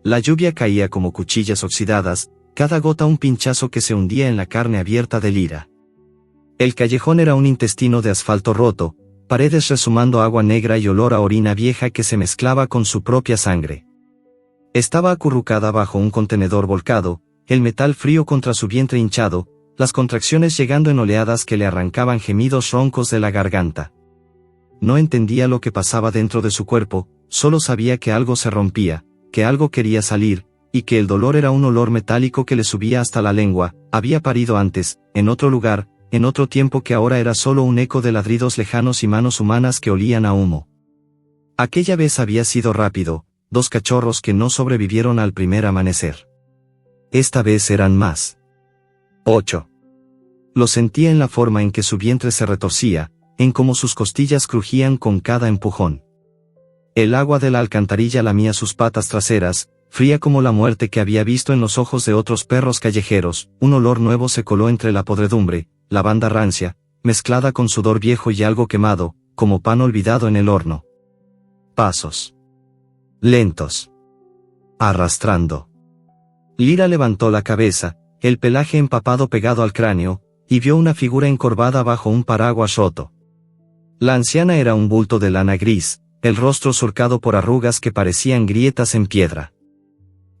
La lluvia caía como cuchillas oxidadas, cada gota un pinchazo que se hundía en la carne abierta de Lyra. El callejón era un intestino de asfalto roto, paredes resumando agua negra y olor a orina vieja que se mezclaba con su propia sangre. Estaba acurrucada bajo un contenedor volcado, el metal frío contra su vientre hinchado, las contracciones llegando en oleadas que le arrancaban gemidos roncos de la garganta. No entendía lo que pasaba dentro de su cuerpo, solo sabía que algo se rompía, que algo quería salir, y que el dolor era un olor metálico que le subía hasta la lengua. Había parido antes, en otro lugar, en otro tiempo que ahora era solo un eco de ladridos lejanos y manos humanas que olían a humo. Aquella vez había sido rápido, 2 cachorros que no sobrevivieron al primer amanecer. Esta vez eran más. 8. Lo sentía en la forma en que su vientre se retorcía, en cómo sus costillas crujían con cada empujón. El agua de la alcantarilla lamía sus patas traseras, fría como la muerte que había visto en los ojos de otros perros callejeros. Un olor nuevo se coló entre la podredumbre, lavanda rancia, mezclada con sudor viejo y algo quemado, como pan olvidado en el horno. Pasos. Lentos. Arrastrando. Lyra levantó la cabeza, el pelaje empapado pegado al cráneo, y vio una figura encorvada bajo un paraguas roto. La anciana era un bulto de lana gris, el rostro surcado por arrugas que parecían grietas en piedra.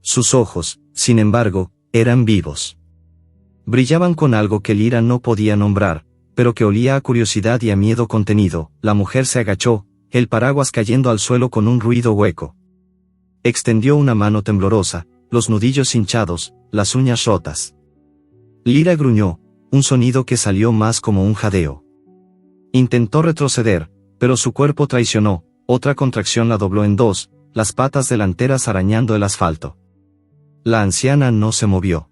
Sus ojos, sin embargo, eran vivos. Brillaban con algo que Lyra no podía nombrar, pero que olía a curiosidad y a miedo contenido. La mujer se agachó, el paraguas cayendo al suelo con un ruido hueco. Extendió una mano temblorosa, los nudillos hinchados, las uñas rotas. Lyra gruñó, un sonido que salió más como un jadeo. Intentó retroceder, pero su cuerpo traicionó, otra contracción la dobló en 2, las patas delanteras arañando el asfalto. La anciana no se movió.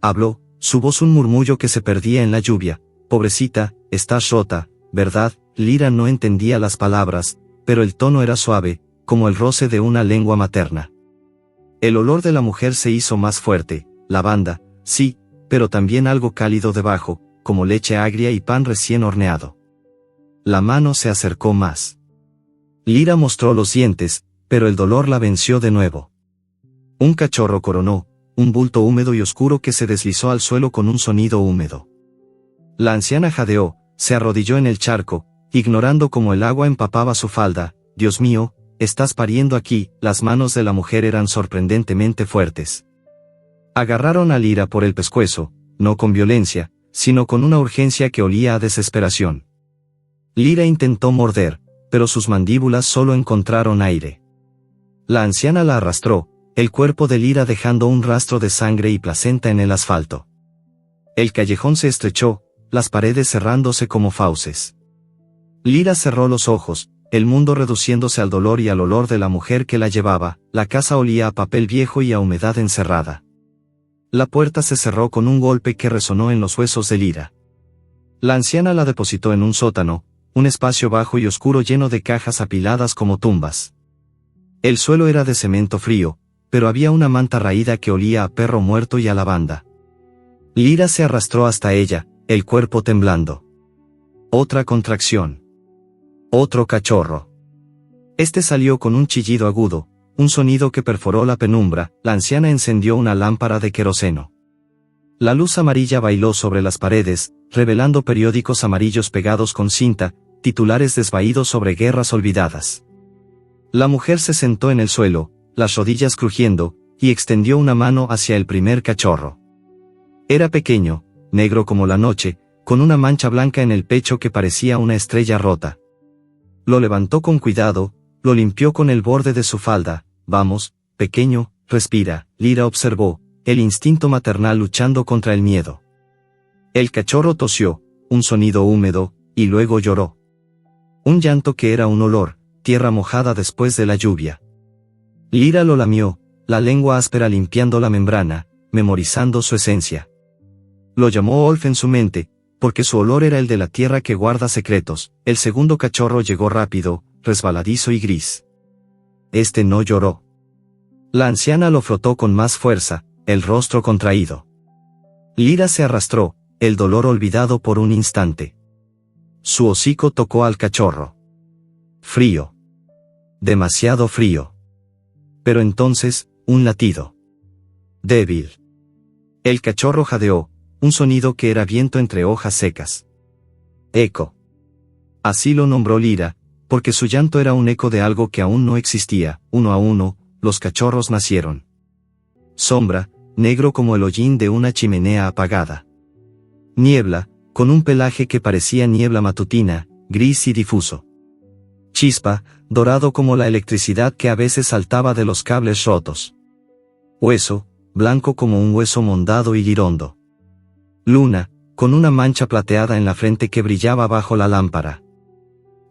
Habló, su voz un murmullo que se perdía en la lluvia. Pobrecita, estás rota, ¿verdad? Lyra no entendía las palabras, pero el tono era suave, como el roce de una lengua materna. El olor de la mujer se hizo más fuerte, lavanda, sí, pero también algo cálido debajo, como leche agria y pan recién horneado. La mano se acercó más. Lyra mostró los dientes, pero el dolor la venció de nuevo. Un cachorro coronó, un bulto húmedo y oscuro que se deslizó al suelo con un sonido húmedo. La anciana jadeó, se arrodilló en el charco, ignorando cómo el agua empapaba su falda. Dios mío, estás pariendo aquí. Las manos de la mujer eran sorprendentemente fuertes. Agarraron a Lyra por el pescuezo, no con violencia, sino con una urgencia que olía a desesperación. Lyra intentó morder, pero sus mandíbulas solo encontraron aire. La anciana la arrastró, el cuerpo de Lyra dejando un rastro de sangre y placenta en el asfalto. El callejón se estrechó, las paredes cerrándose como fauces. Lyra cerró los ojos, el mundo reduciéndose al dolor y al olor de la mujer que la llevaba. La casa olía a papel viejo y a humedad encerrada. La puerta se cerró con un golpe que resonó en los huesos de Lyra. La anciana la depositó en un sótano, un espacio bajo y oscuro lleno de cajas apiladas como tumbas. El suelo era de cemento frío, pero había una manta raída que olía a perro muerto y a lavanda. Lyra se arrastró hasta ella, el cuerpo temblando. Otra contracción. Otro cachorro. Este salió con un chillido agudo, un sonido que perforó la penumbra. La anciana encendió una lámpara de queroseno. La luz amarilla bailó sobre las paredes, revelando periódicos amarillos pegados con cinta, titulares desvaídos sobre guerras olvidadas. La mujer se sentó en el suelo, las rodillas crujiendo, y extendió una mano hacia el primer cachorro. Era pequeño, negro como la noche, con una mancha blanca en el pecho que parecía una estrella rota. Lo levantó con cuidado, lo limpió con el borde de su falda. Vamos, pequeño, respira. Lyra observó, el instinto maternal luchando contra el miedo. El cachorro tosió, un sonido húmedo, y luego lloró. Un llanto que era un olor, tierra mojada después de la lluvia. Lyra lo lamió, la lengua áspera limpiando la membrana, memorizando su esencia. Lo llamó Olf en su mente, porque su olor era el de la tierra que guarda secretos. El segundo cachorro llegó rápido, resbaladizo y gris. Este no lloró. La anciana lo frotó con más fuerza, el rostro contraído. Lyra se arrastró, el dolor olvidado por un instante. Su hocico tocó al cachorro. Frío. Demasiado frío. Pero entonces, un latido débil. El cachorro jadeó, un sonido que era viento entre hojas secas. Eco. Así lo nombró Lyra, porque su llanto era un eco de algo que aún no existía. Uno a uno, los cachorros nacieron. Sombra, negro como el hollín de una chimenea apagada. Niebla, con un pelaje que parecía niebla matutina, gris y difuso. Chispa, dorado como la electricidad que a veces saltaba de los cables rotos. Hueso, blanco como un hueso mondado y girondo. Luna, con una mancha plateada en la frente que brillaba bajo la lámpara.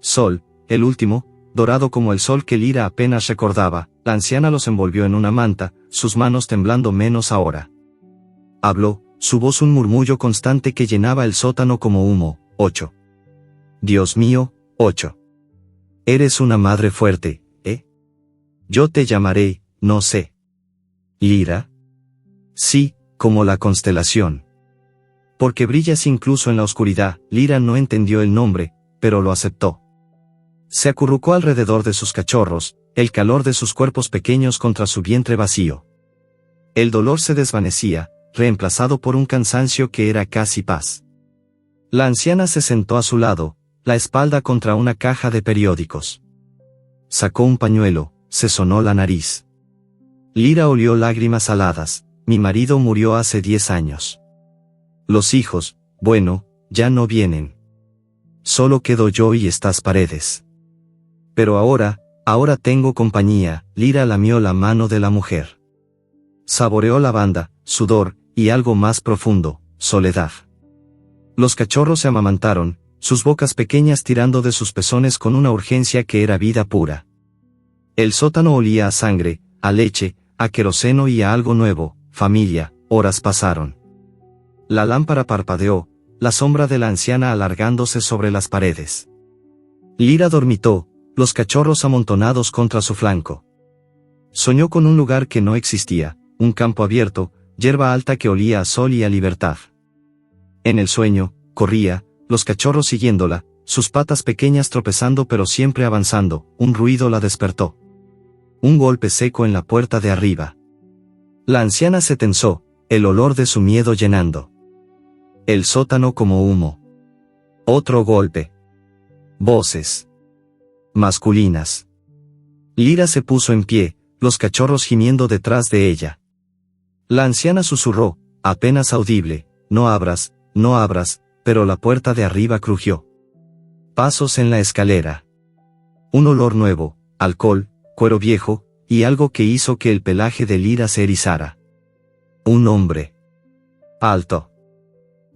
Sol, el último, dorado como el sol que Lyra apenas recordaba. La anciana los envolvió en una manta, sus manos temblando menos ahora. Habló, su voz un murmullo constante que llenaba el sótano como humo. 8. Dios mío, 8. Eres una madre fuerte, ¿eh? Yo te llamaré, no sé. ¿Lyra? Sí, como la constelación. Porque brillas incluso en la oscuridad. Lyra no entendió el nombre, pero lo aceptó. Se acurrucó alrededor de sus cachorros, el calor de sus cuerpos pequeños contra su vientre vacío. El dolor se desvanecía, reemplazado por un cansancio que era casi paz. La anciana se sentó a su lado, la espalda contra una caja de periódicos. Sacó un pañuelo, se sonó la nariz. Lyra olió lágrimas saladas. Mi marido murió hace 10 años. Los hijos, bueno, ya no vienen. Solo quedo yo y estas paredes. Pero ahora tengo compañía. Lyra lamió la mano de la mujer. Saboreó lavanda, sudor, y algo más profundo, soledad. Los cachorros se amamantaron, sus bocas pequeñas tirando de sus pezones con una urgencia que era vida pura. El sótano olía a sangre, a leche, a queroseno y a algo nuevo. Familia. Horas pasaron. La lámpara parpadeó, la sombra de la anciana alargándose sobre las paredes. Lyra dormitó, los cachorros amontonados contra su flanco. Soñó con un lugar que no existía, un campo abierto, hierba alta que olía a sol y a libertad. En el sueño, corría, los cachorros siguiéndola, sus patas pequeñas tropezando pero siempre avanzando. Un ruido la despertó. Un golpe seco en la puerta de arriba. La anciana se tensó, el olor de su miedo llenando el sótano como humo. Otro golpe. Voces masculinas. Lyra se puso en pie, los cachorros gimiendo detrás de ella. La anciana susurró, apenas audible, no abras, pero la puerta de arriba crujió. Pasos en la escalera. Un olor nuevo, alcohol, cuero viejo, y algo que hizo que el pelaje de Lyra se erizara. Un hombre. Alto.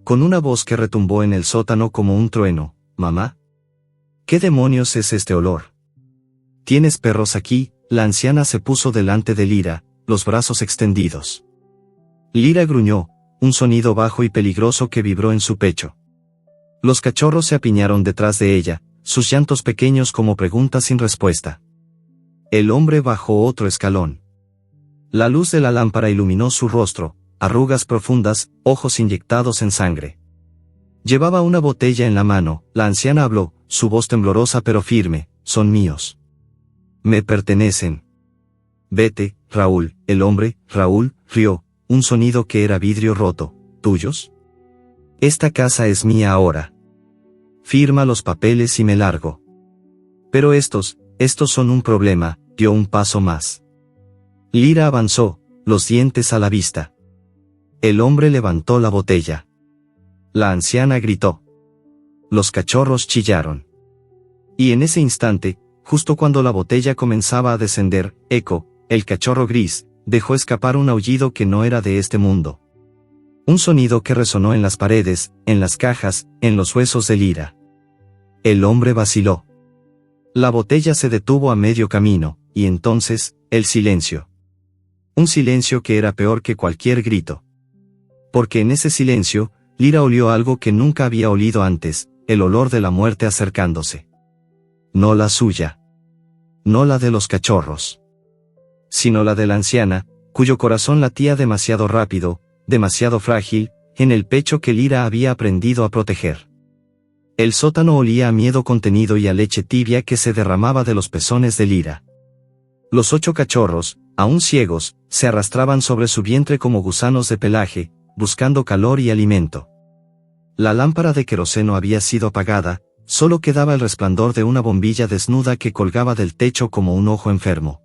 Con una voz que retumbó en el sótano como un trueno. ¿Mamá? ¿Qué demonios es este olor? ¿Tienes perros aquí? La anciana se puso delante de Lyra, los brazos extendidos. Lyra gruñó, un sonido bajo y peligroso que vibró en su pecho. Los cachorros se apiñaron detrás de ella, sus llantos pequeños como preguntas sin respuesta. El hombre bajó otro escalón. La luz de la lámpara iluminó su rostro, arrugas profundas, ojos inyectados en sangre. Llevaba una botella en la mano. La anciana habló, su voz temblorosa pero firme, son míos. Me pertenecen. Vete, Raúl. El hombre, Raúl, rió, un sonido que era vidrio roto. ¿Tuyos? Esta casa es mía ahora. Firma los papeles y me largo. Pero estos son un problema. Dio un paso más. Lyra avanzó, los dientes a la vista. El hombre levantó la botella. La anciana gritó. Los cachorros chillaron. Y en ese instante, justo cuando la botella comenzaba a descender, Eco, el cachorro gris, dejó escapar un aullido que no era de este mundo. Un sonido que resonó en las paredes, en las cajas, en los huesos de Lyra. El hombre vaciló. La botella se detuvo a medio camino, y entonces, el silencio. Un silencio que era peor que cualquier grito. Porque en ese silencio, Lyra olió algo que nunca había olido antes, el olor de la muerte acercándose. No la suya. No la de los cachorros. Sino la de la anciana, cuyo corazón latía demasiado rápido, demasiado frágil, en el pecho que Lyra había aprendido a proteger. El sótano olía a miedo contenido y a leche tibia que se derramaba de los pezones de Lyra. Los 8 cachorros, Aún ciegos, se arrastraban sobre su vientre como gusanos de pelaje, buscando calor y alimento. La lámpara de queroseno había sido apagada, solo quedaba el resplandor de una bombilla desnuda que colgaba del techo como un ojo enfermo.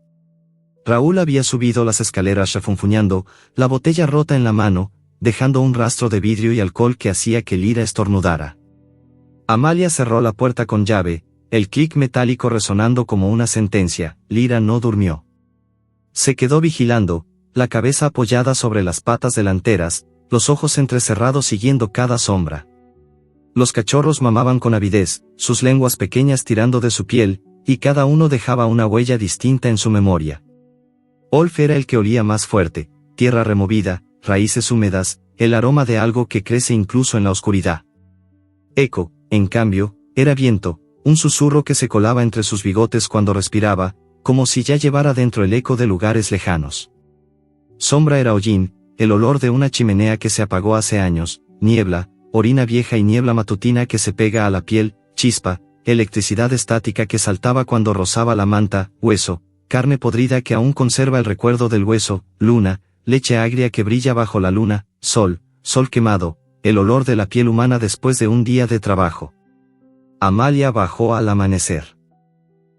Raúl había subido las escaleras refunfuñando, la botella rota en la mano, dejando un rastro de vidrio y alcohol que hacía que Lira estornudara. Amalia cerró la puerta con llave, el clic metálico resonando como una sentencia. Lira no durmió. Se quedó vigilando, la cabeza apoyada sobre las patas delanteras, los ojos entrecerrados siguiendo cada sombra. Los cachorros mamaban con avidez, sus lenguas pequeñas tirando de su piel, y cada uno dejaba una huella distinta en su memoria. Olf era el que olía más fuerte, tierra removida, raíces húmedas, el aroma de algo que crece incluso en la oscuridad. Eco, en cambio, era viento, un susurro que se colaba entre sus bigotes cuando respiraba, como si ya llevara dentro el eco de lugares lejanos. Sombra era hollín, el olor de una chimenea que se apagó hace años, niebla, orina vieja y niebla matutina que se pega a la piel, chispa, electricidad estática que saltaba cuando rozaba la manta, hueso, carne podrida que aún conserva el recuerdo del hueso, luna, leche agria que brilla bajo la luna, sol quemado, el olor de la piel humana después de un día de trabajo. Amalia bajó al amanecer.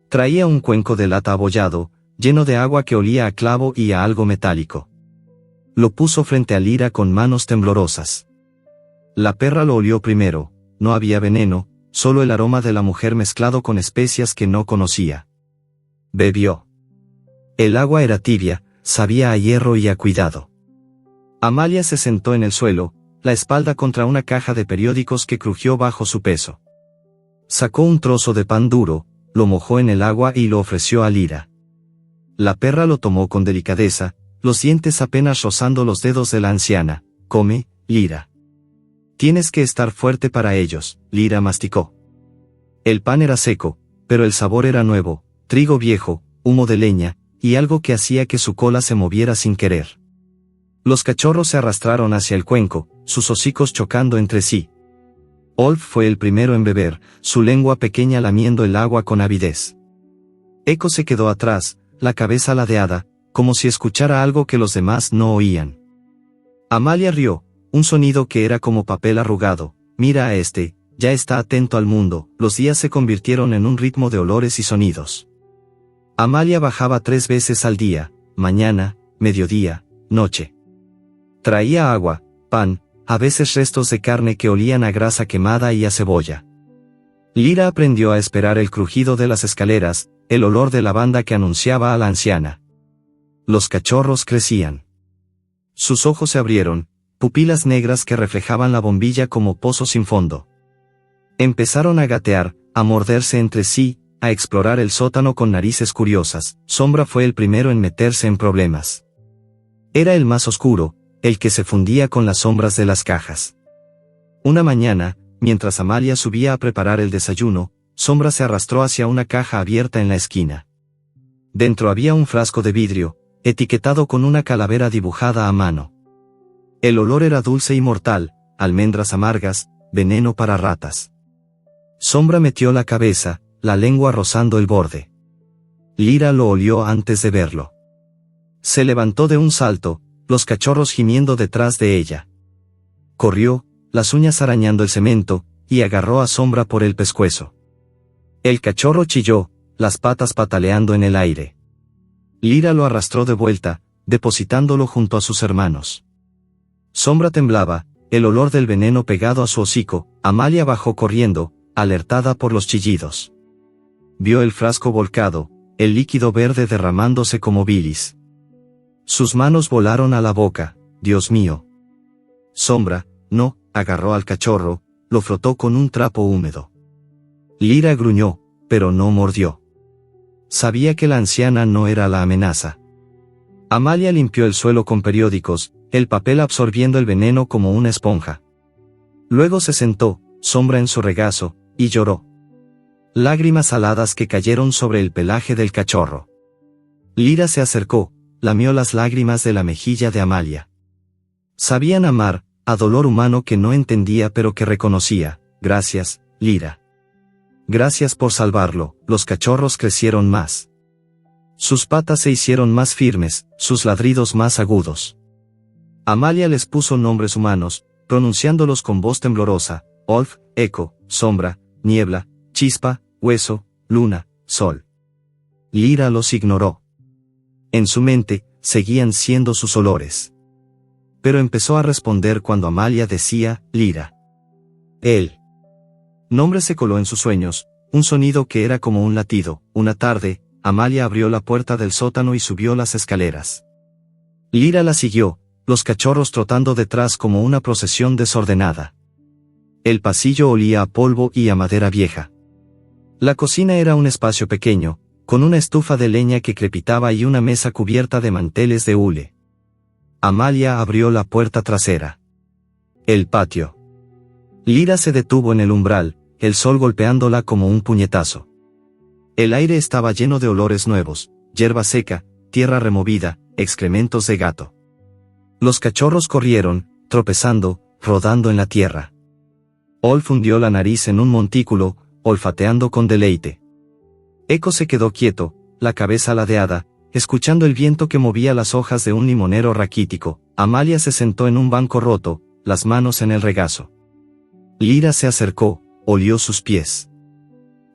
Traía un cuenco de lata abollado, lleno de agua que olía a clavo y a algo metálico. Lo puso frente a Lira con manos temblorosas. La perra lo olió primero, no había veneno, solo el aroma de la mujer mezclado con especias que no conocía. Bebió. El agua era tibia, sabía a hierro y a cuidado. Amalia se sentó en el suelo, la espalda contra una caja de periódicos que crujió bajo su peso. Sacó un trozo de pan duro, lo mojó en el agua y lo ofreció a Lira. La perra lo tomó con delicadeza, los dientes apenas rozando los dedos de la anciana. Come, Lira. Tienes que estar fuerte para ellos, Lira masticó. El pan era seco, pero el sabor era nuevo, trigo viejo, humo de leña, y algo que hacía que su cola se moviera sin querer. Los cachorros se arrastraron hacia el cuenco, sus hocicos chocando entre sí. Olf fue el primero en beber, su lengua pequeña lamiendo el agua con avidez. Eco se quedó atrás, la cabeza ladeada, como si escuchara algo que los demás no oían. Amalia rió, un sonido que era como papel arrugado. Mira a este, ya está atento al mundo. Los días se convirtieron en un ritmo de olores y sonidos. Amalia bajaba 3 veces al día, mañana, mediodía, noche. Traía agua, pan, a veces restos de carne que olían a grasa quemada y a cebolla. Lira aprendió a esperar el crujido de las escaleras, el olor de lavanda que anunciaba a la anciana. Los cachorros crecían. Sus ojos se abrieron, pupilas negras que reflejaban la bombilla como pozos sin fondo. Empezaron a gatear, a morderse entre sí, a explorar el sótano con narices curiosas. Sombra fue el primero en meterse en problemas. Era el más oscuro, el que se fundía con las sombras de las cajas. Una mañana, mientras Amalia subía a preparar el desayuno, Sombra se arrastró hacia una caja abierta en la esquina. Dentro había un frasco de vidrio, etiquetado con una calavera dibujada a mano. El olor era dulce y mortal, almendras amargas, veneno para ratas. Sombra metió la cabeza, la lengua rozando el borde. Lira lo olió antes de verlo. Se levantó de un salto, los cachorros gimiendo detrás de ella. Corrió, las uñas arañando el cemento, y agarró a Sombra por el pescuezo. El cachorro chilló, las patas pataleando en el aire. Lira lo arrastró de vuelta, depositándolo junto a sus hermanos. Sombra temblaba, el olor del veneno pegado a su hocico. Amalia bajó corriendo, alertada por los chillidos. Vio el frasco volcado, el líquido verde derramándose como bilis. Sus manos volaron a la boca. Dios mío. Sombra, no, agarró al cachorro, lo frotó con un trapo húmedo. Lira gruñó, pero no mordió. Sabía que la anciana no era la amenaza. Amalia limpió el suelo con periódicos, el papel absorbiendo el veneno como una esponja. Luego se sentó, Sombra en su regazo, y lloró. Lágrimas saladas que cayeron sobre el pelaje del cachorro. Lira se acercó, lamió las lágrimas de la mejilla de Amalia. Sabían amar, a dolor humano que no entendía pero que reconocía. Gracias, Lira. Gracias por salvarlo. Los cachorros crecieron más. Sus patas se hicieron más firmes, sus ladridos más agudos. Amalia les puso nombres humanos, pronunciándolos con voz temblorosa: Olf, eco, sombra, niebla, chispa, hueso, luna, sol. Lyra los ignoró. En su mente, seguían siendo sus olores. Pero empezó a responder cuando Amalia decía, Lyra. El nombre se coló en sus sueños, un sonido que era como un latido. Una tarde, Amalia abrió la puerta del sótano y subió las escaleras. Lyra la siguió, los cachorros trotando detrás como una procesión desordenada. El pasillo olía a polvo y a madera vieja. La cocina era un espacio pequeño, con una estufa de leña que crepitaba y una mesa cubierta de manteles de hule. Amalia abrió la puerta trasera. El patio. Lyra se detuvo en el umbral, el sol golpeándola como un puñetazo. El aire estaba lleno de olores nuevos, hierba seca, tierra removida, excrementos de gato. Los cachorros corrieron, tropezando, rodando en la tierra. Olf hundió la nariz en un montículo, olfateando con deleite. Eco se quedó quieto, la cabeza ladeada, escuchando el viento que movía las hojas de un limonero raquítico. Amalia se sentó en un banco roto, las manos en el regazo. Lyra se acercó, olió sus pies.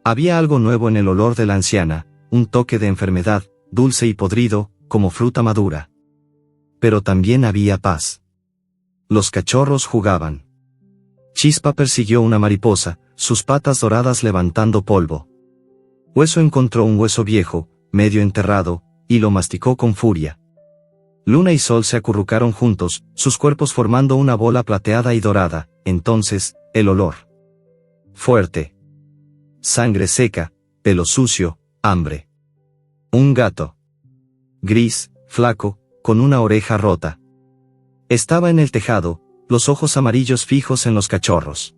Había algo nuevo en el olor de la anciana, un toque de enfermedad, dulce y podrido, como fruta madura. Pero también había paz. Los cachorros jugaban. Chispa persiguió una mariposa, sus patas doradas levantando polvo. Hueso encontró un hueso viejo, medio enterrado, y lo masticó con furia. Luna y Sol se acurrucaron juntos, sus cuerpos formando una bola plateada y dorada. Entonces, el olor. Fuerte. Sangre seca, pelo sucio, hambre. Un gato. Gris, flaco, con una oreja rota. Estaba en el tejado, los ojos amarillos fijos en los cachorros.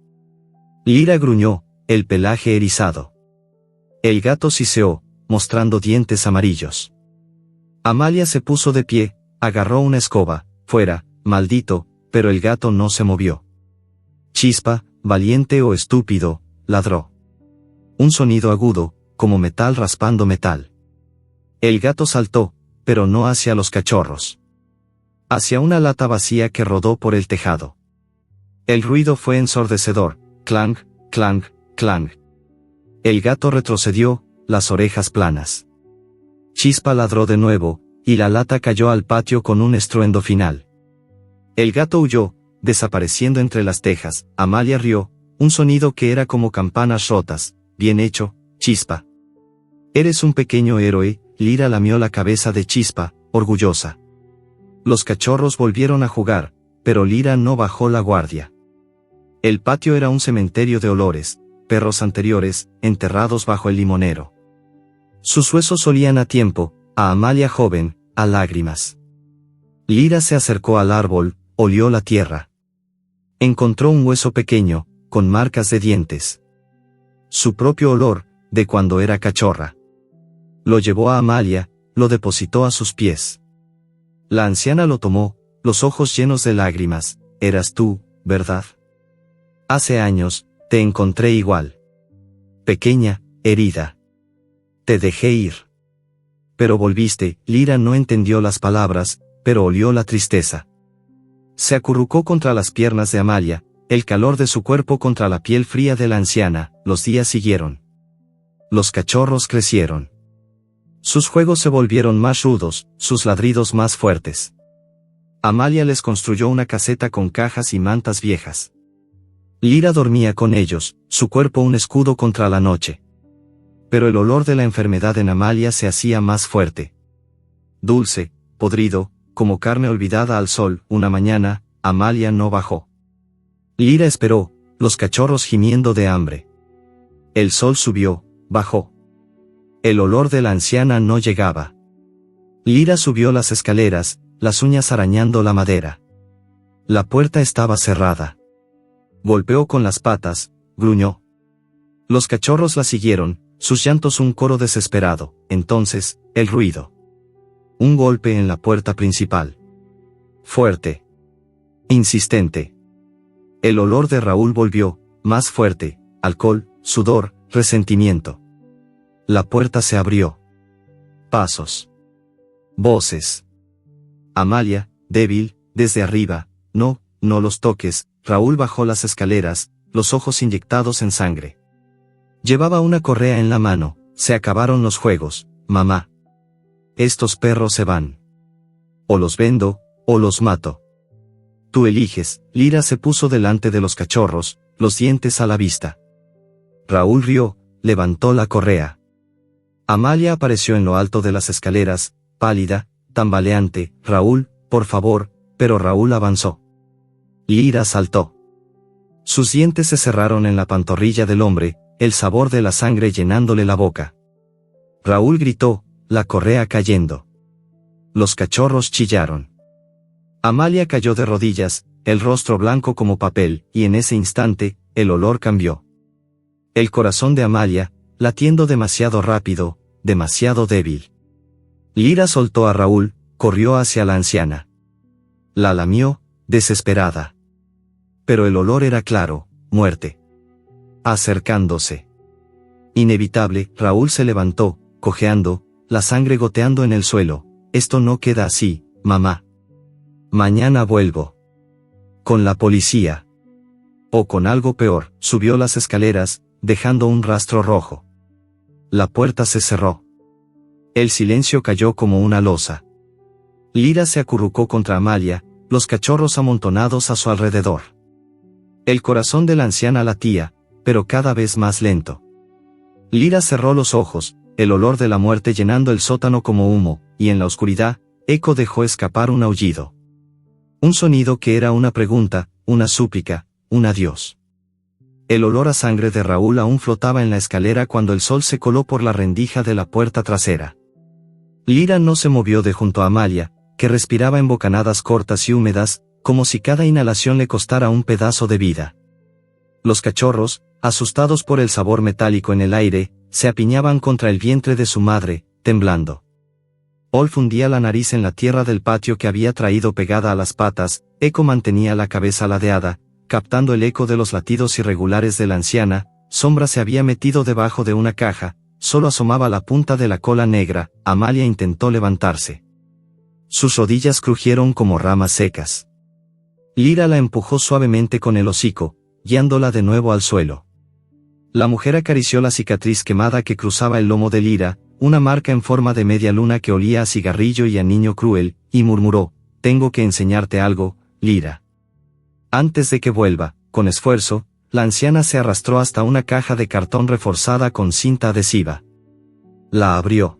Lyra gruñó, el pelaje erizado. El gato siseó, mostrando dientes amarillos. Amalia se puso de pie, agarró una escoba. Fuera, maldito, pero el gato no se movió. Chispa, valiente o estúpido, ladró. Un sonido agudo, como metal raspando metal. El gato saltó, pero no hacia los cachorros. Hacia una lata vacía que rodó por el tejado. El ruido fue ensordecedor, clang, clang, clang. El gato retrocedió, las orejas planas. Chispa ladró de nuevo, y la lata cayó al patio con un estruendo final. El gato huyó, desapareciendo entre las tejas. Amalia rió, un sonido que era como campanas rotas. Bien hecho, Chispa. Eres un pequeño héroe. Lyra lamió la cabeza de Chispa, orgullosa. Los cachorros volvieron a jugar, pero Lyra no bajó la guardia. El patio era un cementerio de olores, perros anteriores, enterrados bajo el limonero. Sus huesos olían a tiempo, a Amalia joven, a lágrimas. Lyra se acercó al árbol, olió la tierra. Encontró un hueso pequeño, con marcas de dientes. Su propio olor, de cuando era cachorra. Lo llevó a Amalia, lo depositó a sus pies. La anciana lo tomó, los ojos llenos de lágrimas. Eras tú, ¿verdad? Hace años, te encontré igual. Pequeña, herida. Te dejé ir. Pero volviste. Lyra no entendió las palabras, pero olió la tristeza. Se acurrucó contra las piernas de Amalia, el calor de su cuerpo contra la piel fría de la anciana. Los días siguieron. Los cachorros crecieron. Sus juegos se volvieron más rudos, sus ladridos más fuertes. Amalia les construyó una caseta con cajas y mantas viejas. Lyra dormía con ellos, su cuerpo un escudo contra la noche. Pero el olor de la enfermedad en Amalia se hacía más fuerte. Dulce, podrido, como carne olvidada al sol. Una mañana, Amalia no bajó. Lyra esperó, los cachorros gimiendo de hambre. El sol subió, bajó. El olor de la anciana no llegaba. Lyra subió las escaleras, las uñas arañando la madera. La puerta estaba cerrada. Golpeó con las patas, gruñó. Los cachorros la siguieron, sus llantos un coro desesperado. Entonces, el ruido. Un golpe en la puerta principal. Fuerte. Insistente. El olor de Raúl volvió, más fuerte, alcohol, sudor, resentimiento. La puerta se abrió. Pasos. Voces. Amalia, débil, desde arriba. No, no los toques. Raúl bajó las escaleras, los ojos inyectados en sangre. Llevaba una correa en la mano. Se acabaron los juegos, mamá. Estos perros se van. O los vendo, o los mato. Tú eliges. Lira se puso delante de los cachorros, los dientes a la vista. Raúl rió, levantó la correa. Amalia apareció en lo alto de las escaleras, pálida, tambaleante. Raúl, por favor, pero Raúl avanzó. Lira saltó. Sus dientes se cerraron en la pantorrilla del hombre, el sabor de la sangre llenándole la boca. Raúl gritó, la correa cayendo. Los cachorros chillaron. Amalia cayó de rodillas, el rostro blanco como papel, y en ese instante, el olor cambió. El corazón de Amalia, latiendo demasiado rápido, demasiado débil. Lira soltó a Raúl, corrió hacia la anciana. La lamió, desesperada. Pero el olor era claro, muerte. Acercándose. Inevitable, Raúl se levantó, cojeando, la sangre goteando en el suelo. Esto no queda así, mamá. Mañana vuelvo. Con la policía. O con algo peor. Subió las escaleras, dejando un rastro rojo. La puerta se cerró. El silencio cayó como una losa. Lira se acurrucó contra Amalia, los cachorros amontonados a su alrededor. El corazón de la anciana latía, pero cada vez más lento. Lira cerró los ojos, el olor de la muerte llenando el sótano como humo, y en la oscuridad, Eco dejó escapar un aullido. Un sonido que era una pregunta, una súplica, un adiós. El olor a sangre de Raúl aún flotaba en la escalera cuando el sol se coló por la rendija de la puerta trasera. Lira no se movió de junto a Amalia, que respiraba en bocanadas cortas y húmedas, como si cada inhalación le costara un pedazo de vida. Los cachorros, asustados por el sabor metálico en el aire, se apiñaban contra el vientre de su madre, temblando. Olf hundía la nariz en la tierra del patio que había traído pegada a las patas. Eco mantenía la cabeza ladeada, captando el eco de los latidos irregulares de la anciana. Sombra se había metido debajo de una caja, solo asomaba la punta de la cola negra. Amalia intentó levantarse. Sus rodillas crujieron como ramas secas. Lira la empujó suavemente con el hocico, guiándola de nuevo al suelo. La mujer acarició la cicatriz quemada que cruzaba el lomo de Lira, una marca en forma de media luna que olía a cigarrillo y a niño cruel, y murmuró, tengo que enseñarte algo, Lira. Antes de que vuelva, con esfuerzo, la anciana se arrastró hasta una caja de cartón reforzada con cinta adhesiva. La abrió.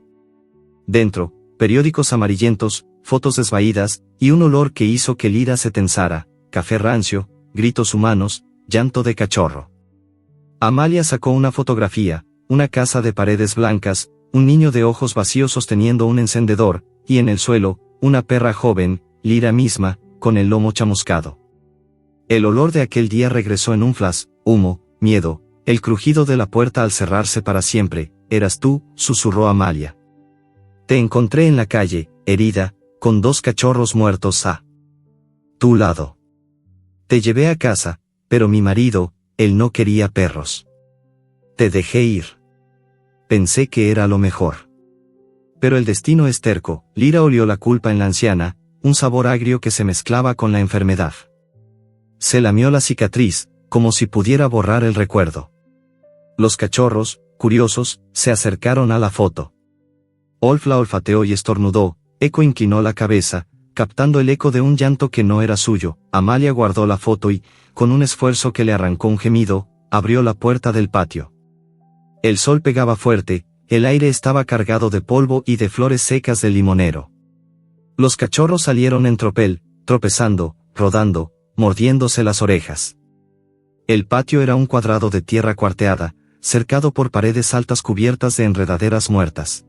Dentro, periódicos amarillentos, fotos desvaídas, y un olor que hizo que Lira se tensara, café rancio, gritos humanos, llanto de cachorro. Amalia sacó una fotografía, una casa de paredes blancas, un niño de ojos vacíos sosteniendo un encendedor, y en el suelo, una perra joven, Lira misma, con el lomo chamuscado. El olor de aquel día regresó en un flash, humo, miedo, el crujido de la puerta al cerrarse para siempre. Eras tú, susurró Amalia. Te encontré en la calle, herida, con 2 cachorros muertos a tu lado. Te llevé a casa, pero mi marido, él no quería perros. Te dejé ir. Pensé que era lo mejor. Pero el destino es terco. Lira olió la culpa en la anciana, un sabor agrio que se mezclaba con la enfermedad. Se lamió la cicatriz, como si pudiera borrar el recuerdo. Los cachorros, curiosos, se acercaron a la foto. Olf la olfateó y estornudó. Eco inclinó la cabeza, captando el eco de un llanto que no era suyo. Amalia guardó la foto y, con un esfuerzo que le arrancó un gemido, abrió la puerta del patio. El sol pegaba fuerte, el aire estaba cargado de polvo y de flores secas del limonero. Los cachorros salieron en tropel, tropezando, rodando, mordiéndose las orejas. El patio era un cuadrado de tierra cuarteada, cercado por paredes altas cubiertas de enredaderas muertas.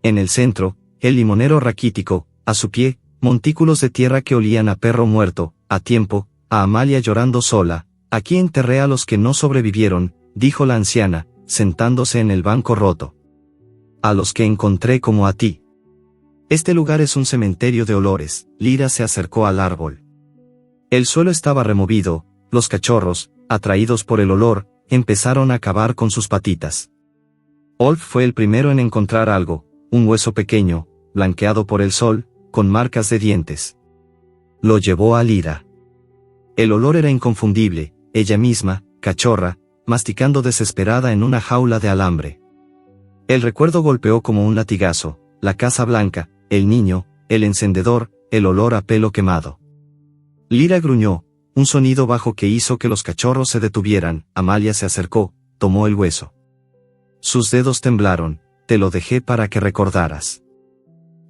En el centro, el limonero raquítico, a su pie, montículos de tierra que olían a perro muerto. A tiempo, a Amalia llorando sola. Aquí enterré a los que no sobrevivieron, dijo la anciana, sentándose en el banco roto. A los que encontré como a ti. Este lugar es un cementerio de olores. Lira se acercó al árbol. El suelo estaba removido, los cachorros, atraídos por el olor, empezaron a cavar con sus patitas. Olf fue el primero en encontrar algo, un hueso pequeño, blanqueado por el sol, con marcas de dientes. Lo llevó a Lira. El olor era inconfundible, ella misma, cachorra, masticando desesperada en una jaula de alambre. El recuerdo golpeó como un latigazo, la casa blanca, el niño, el encendedor, el olor a pelo quemado. Lira gruñó, un sonido bajo que hizo que los cachorros se detuvieran. Amalia se acercó, tomó el hueso. Sus dedos temblaron. Te lo dejé para que recordaras.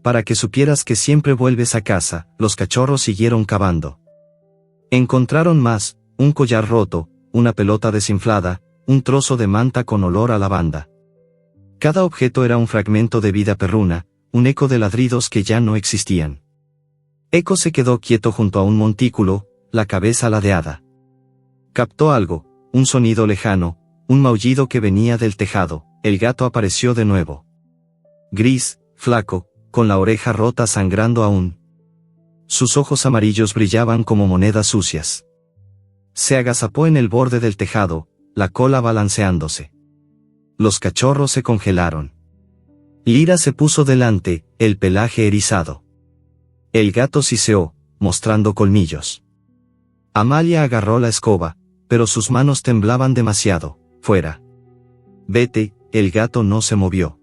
Para que supieras que siempre vuelves a casa. Los cachorros siguieron cavando. Encontraron más, un collar roto, una pelota desinflada, un trozo de manta con olor a lavanda. Cada objeto era un fragmento de vida perruna, un eco de ladridos que ya no existían. Eco se quedó quieto junto a un montículo, la cabeza ladeada. Captó algo, un sonido lejano, un maullido que venía del tejado. El gato apareció de nuevo. Gris, flaco, con la oreja rota sangrando aún. Sus ojos amarillos brillaban como monedas sucias. Se agazapó en el borde del tejado, la cola balanceándose. Los cachorros se congelaron. Lira se puso delante, el pelaje erizado. El gato siseó, mostrando colmillos. Amalia agarró la escoba, pero sus manos temblaban demasiado. Fuera. Vete. El gato no se movió.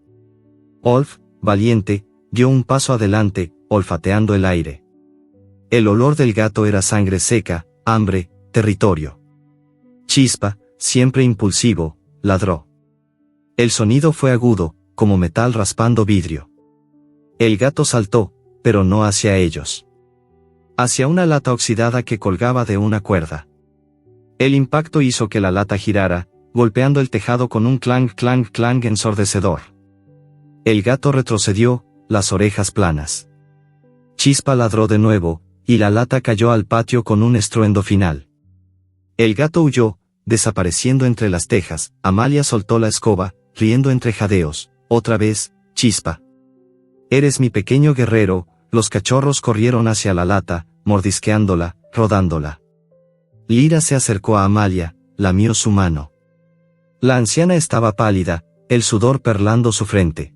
Olf, valiente, dio un paso adelante, olfateando el aire. El olor del gato era sangre seca, hambre, territorio. Chispa, siempre impulsivo, ladró. El sonido fue agudo, como metal raspando vidrio. El gato saltó, pero no hacia ellos. Hacia una lata oxidada que colgaba de una cuerda. El impacto hizo que la lata girara, golpeando el tejado con un clang clang clang ensordecedor. El gato retrocedió, las orejas planas. Chispa ladró de nuevo, y la lata cayó al patio con un estruendo final. El gato huyó, desapareciendo entre las tejas. Amalia soltó la escoba, riendo entre jadeos. Otra vez, Chispa. Eres mi pequeño guerrero. Los cachorros corrieron hacia la lata, mordisqueándola, rodándola. Lira se acercó a Amalia, lamió su mano. La anciana estaba pálida, el sudor perlando su frente.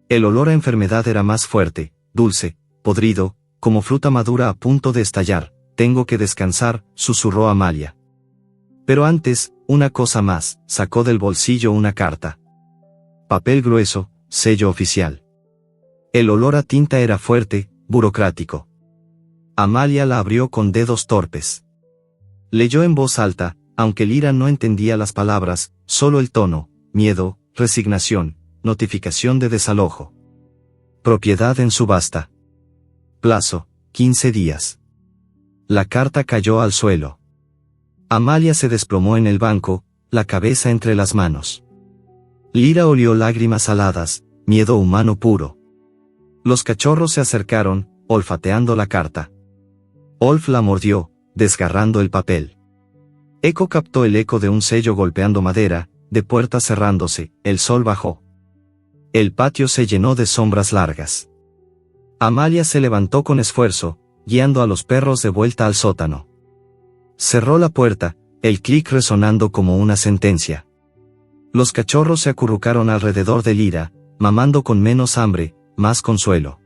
El olor a enfermedad era más fuerte, dulce, podrido, como fruta madura a punto de estallar. Tengo que descansar, susurró Amalia. Pero antes, una cosa más, sacó del bolsillo una carta. Papel grueso, sello oficial. El olor a tinta era fuerte, burocrático. Amalia la abrió con dedos torpes. Leyó en voz alta, aunque Lira no entendía las palabras, solo el tono: miedo, resignación, notificación de desalojo. Propiedad en subasta. Plazo: 15 días. La carta cayó al suelo. Amalia se desplomó en el banco, la cabeza entre las manos. Lira olió lágrimas saladas, miedo humano puro. Los cachorros se acercaron, olfateando la carta. Olf la mordió, desgarrando el papel. Eco captó el eco de un sello golpeando madera, de puertas cerrándose. El sol bajó. El patio se llenó de sombras largas. Amalia se levantó con esfuerzo, guiando a los perros de vuelta al sótano. Cerró la puerta, el clic resonando como una sentencia. Los cachorros se acurrucaron alrededor de Lira, mamando con menos hambre, más consuelo.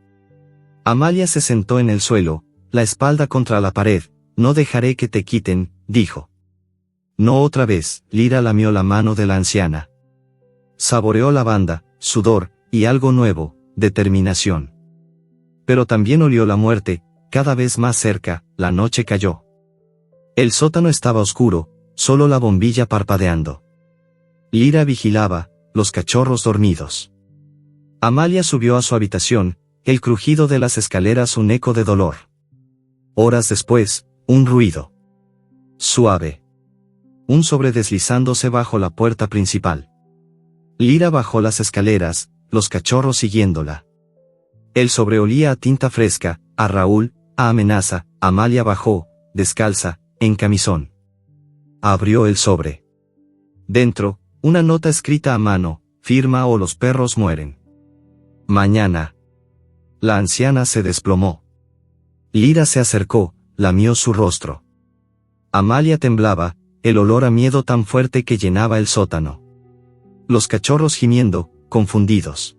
Amalia se sentó en el suelo, la espalda contra la pared. No dejaré que te quiten, dijo. No otra vez. Lira lamió la mano de la anciana. Saboreó lavanda, sudor, y algo nuevo, determinación. Pero también olió la muerte, cada vez más cerca. La noche cayó. El sótano estaba oscuro, solo la bombilla parpadeando. Lira vigilaba, los cachorros dormidos. Amalia subió a su habitación, el crujido de las escaleras un eco de dolor. Horas después, un ruido. Suave. Un sobre deslizándose bajo la puerta principal. Lira bajó las escaleras, los cachorros siguiéndola. El sobre olía a tinta fresca, a Raúl, a amenaza. Amalia bajó, descalza, en camisón. Abrió el sobre. Dentro, una nota escrita a mano: firma o los perros mueren. Mañana. La anciana se desplomó. Lira se acercó, lamió su rostro. Amalia temblaba, el olor a miedo tan fuerte que llenaba el sótano. Los cachorros gimiendo, confundidos.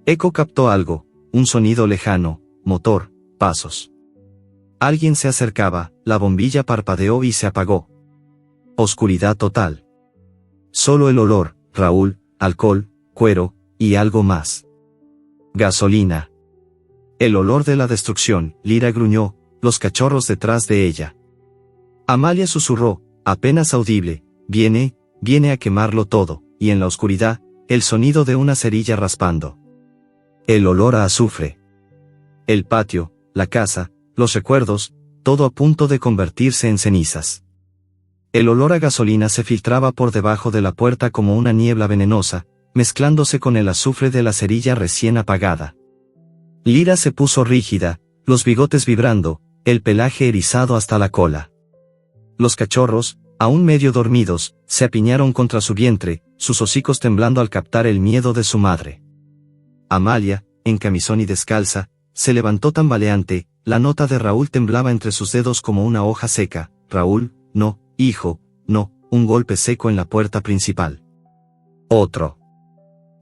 Eco captó algo, un sonido lejano, motor, pasos. Alguien se acercaba, la bombilla parpadeó y se apagó. Oscuridad total. Solo el olor, Raúl, alcohol, cuero, y algo más. Gasolina. El olor de la destrucción, Lira gruñó, los cachorros detrás de ella. Amalia susurró, apenas audible, viene a quemarlo todo, y en la oscuridad, el sonido de una cerilla raspando. El olor a azufre. El patio, la casa, los recuerdos, todo a punto de convertirse en cenizas. El olor a gasolina se filtraba por debajo de la puerta como una niebla venenosa, mezclándose con el azufre de la cerilla recién apagada. Lira se puso rígida, los bigotes vibrando, el pelaje erizado hasta la cola. Los cachorros, aún medio dormidos, se apiñaron contra su vientre, sus hocicos temblando al captar el miedo de su madre. Amalia, en camisón y descalza, se levantó tambaleante, la nota de Raúl temblaba entre sus dedos como una hoja seca. Raúl, no, hijo, no, un golpe seco en la puerta principal. Otro.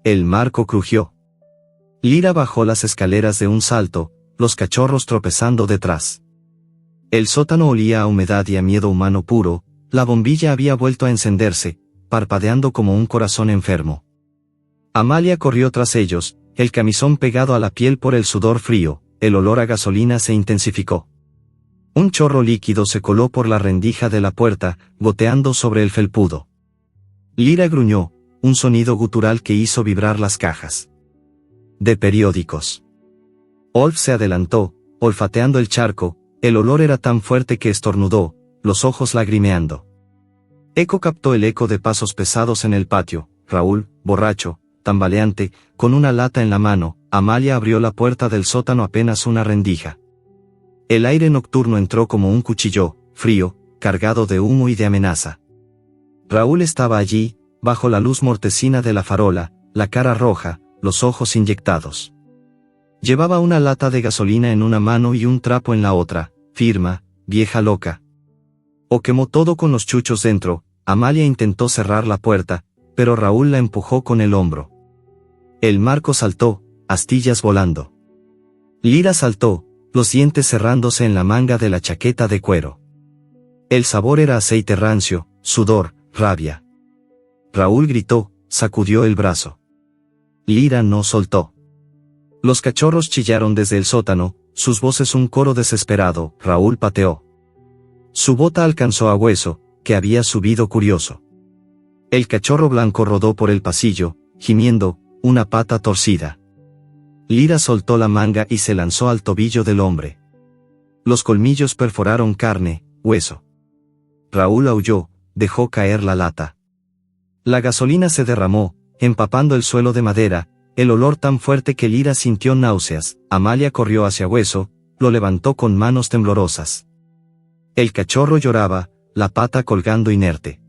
El marco crujió. Lira bajó las escaleras de un salto, los cachorros tropezando detrás. El sótano olía a humedad y a miedo humano puro, la bombilla había vuelto a encenderse, parpadeando como un corazón enfermo. Amalia corrió tras ellos, el camisón pegado a la piel por el sudor frío, el olor a gasolina se intensificó. Un chorro líquido se coló por la rendija de la puerta, goteando sobre el felpudo. Lira gruñó, un sonido gutural que hizo vibrar las cajas de periódicos. Olf se adelantó, olfateando el charco, el olor era tan fuerte que estornudó, los ojos lagrimeando. Eco captó el eco de pasos pesados en el patio. Raúl, borracho, tambaleante, con una lata en la mano. Amalia abrió la puerta del sótano apenas una rendija. El aire nocturno entró como un cuchillo, frío, cargado de humo y de amenaza. Raúl estaba allí, bajo la luz mortecina de la farola, la cara roja, los ojos inyectados. Llevaba una lata de gasolina en una mano y un trapo en la otra. Firma, vieja loca. O quemó todo con los chuchos dentro. Amalia intentó cerrar la puerta, pero Raúl la empujó con el hombro. El marco saltó, astillas volando. Lira saltó, los dientes cerrándose en la manga de la chaqueta de cuero. El sabor era aceite rancio, sudor, rabia. Raúl gritó, sacudió el brazo. Lira no soltó. Los cachorros chillaron desde el sótano, sus voces un coro desesperado. Raúl pateó. Su bota alcanzó a Hueso, que había subido curioso. El cachorro blanco rodó por el pasillo, gimiendo, una pata torcida. Lira soltó la manga y se lanzó al tobillo del hombre. Los colmillos perforaron carne, hueso. Raúl aulló, dejó caer la lata. La gasolina se derramó, empapando el suelo de madera, el olor tan fuerte que Lira sintió náuseas. Amalia corrió hacia Hueso, lo levantó con manos temblorosas. El cachorro lloraba, la pata colgando inerte.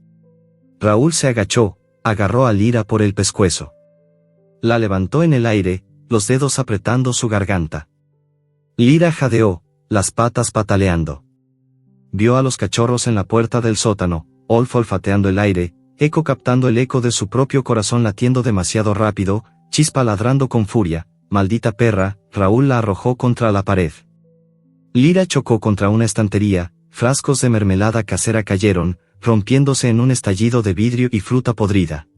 Raúl se agachó, agarró a Lira por el pescuezo. La levantó en el aire, los dedos apretando su garganta. Lira jadeó, las patas pataleando. Vio a los cachorros en la puerta del sótano, Olf olfateando el aire, Eco captando el eco de su propio corazón latiendo demasiado rápido, Chispa ladrando con furia. Maldita perra. Raúl la arrojó contra la pared. Lira chocó contra una estantería, frascos de mermelada casera cayeron, rompiéndose en un estallido de vidrio y fruta podrida.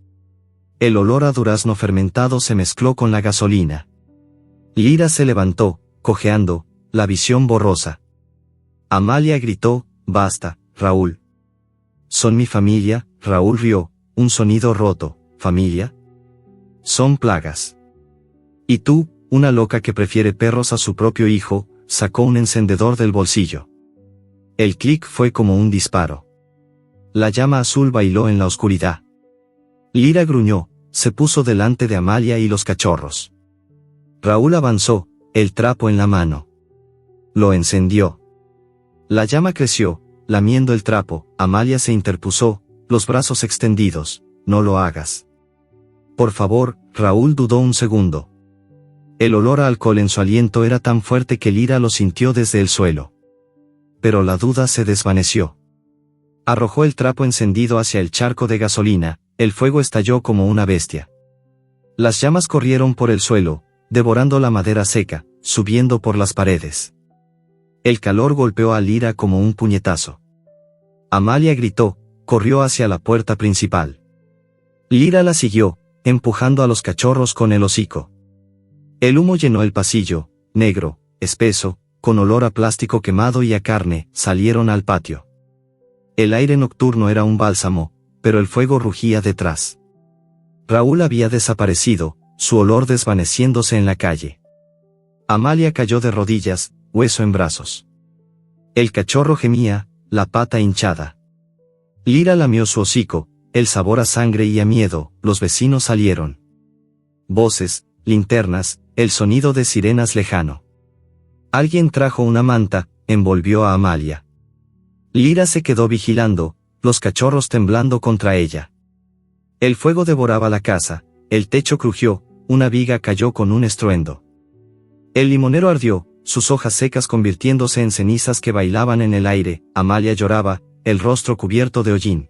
El olor a durazno fermentado se mezcló con la gasolina. Lira se levantó, cojeando, la visión borrosa. Amalia gritó, basta, Raúl. Son mi familia. Raúl rió, un sonido roto. ¿Familia? Son plagas. Y tú, una loca que prefiere perros a su propio hijo, sacó un encendedor del bolsillo. El clic fue como un disparo. La llama azul bailó en la oscuridad. Lira gruñó, se puso delante de Amalia y los cachorros. Raúl avanzó, el trapo en la mano. Lo encendió. La llama creció, lamiendo el trapo. Amalia se interpuso, los brazos extendidos. No lo hagas. Por favor. Raúl dudó un segundo. El olor a alcohol en su aliento era tan fuerte que Lira lo sintió desde el suelo. Pero la duda se desvaneció. Arrojó el trapo encendido hacia el charco de gasolina, el fuego estalló como una bestia. Las llamas corrieron por el suelo, devorando la madera seca, subiendo por las paredes. El calor golpeó a Lira como un puñetazo. Amalia gritó, corrió hacia la puerta principal. Lira la siguió, empujando a los cachorros con el hocico. El humo llenó el pasillo, negro, espeso, con olor a plástico quemado y a carne, salieron al patio. El aire nocturno era un bálsamo, pero el fuego rugía detrás. Raúl había desaparecido, su olor desvaneciéndose en la calle. Amalia cayó de rodillas, hueso en brazos. El cachorro gemía, la pata hinchada. Lira lamió su hocico, el sabor a sangre y a miedo, los vecinos salieron. Voces, linternas, el sonido de sirenas lejano. Alguien trajo una manta, envolvió a Amalia. Lira se quedó vigilando, los cachorros temblando contra ella. El fuego devoraba la casa, el techo crujió, una viga cayó con un estruendo. El limonero ardió, sus hojas secas convirtiéndose en cenizas que bailaban en el aire. Amalia lloraba, el rostro cubierto de hollín.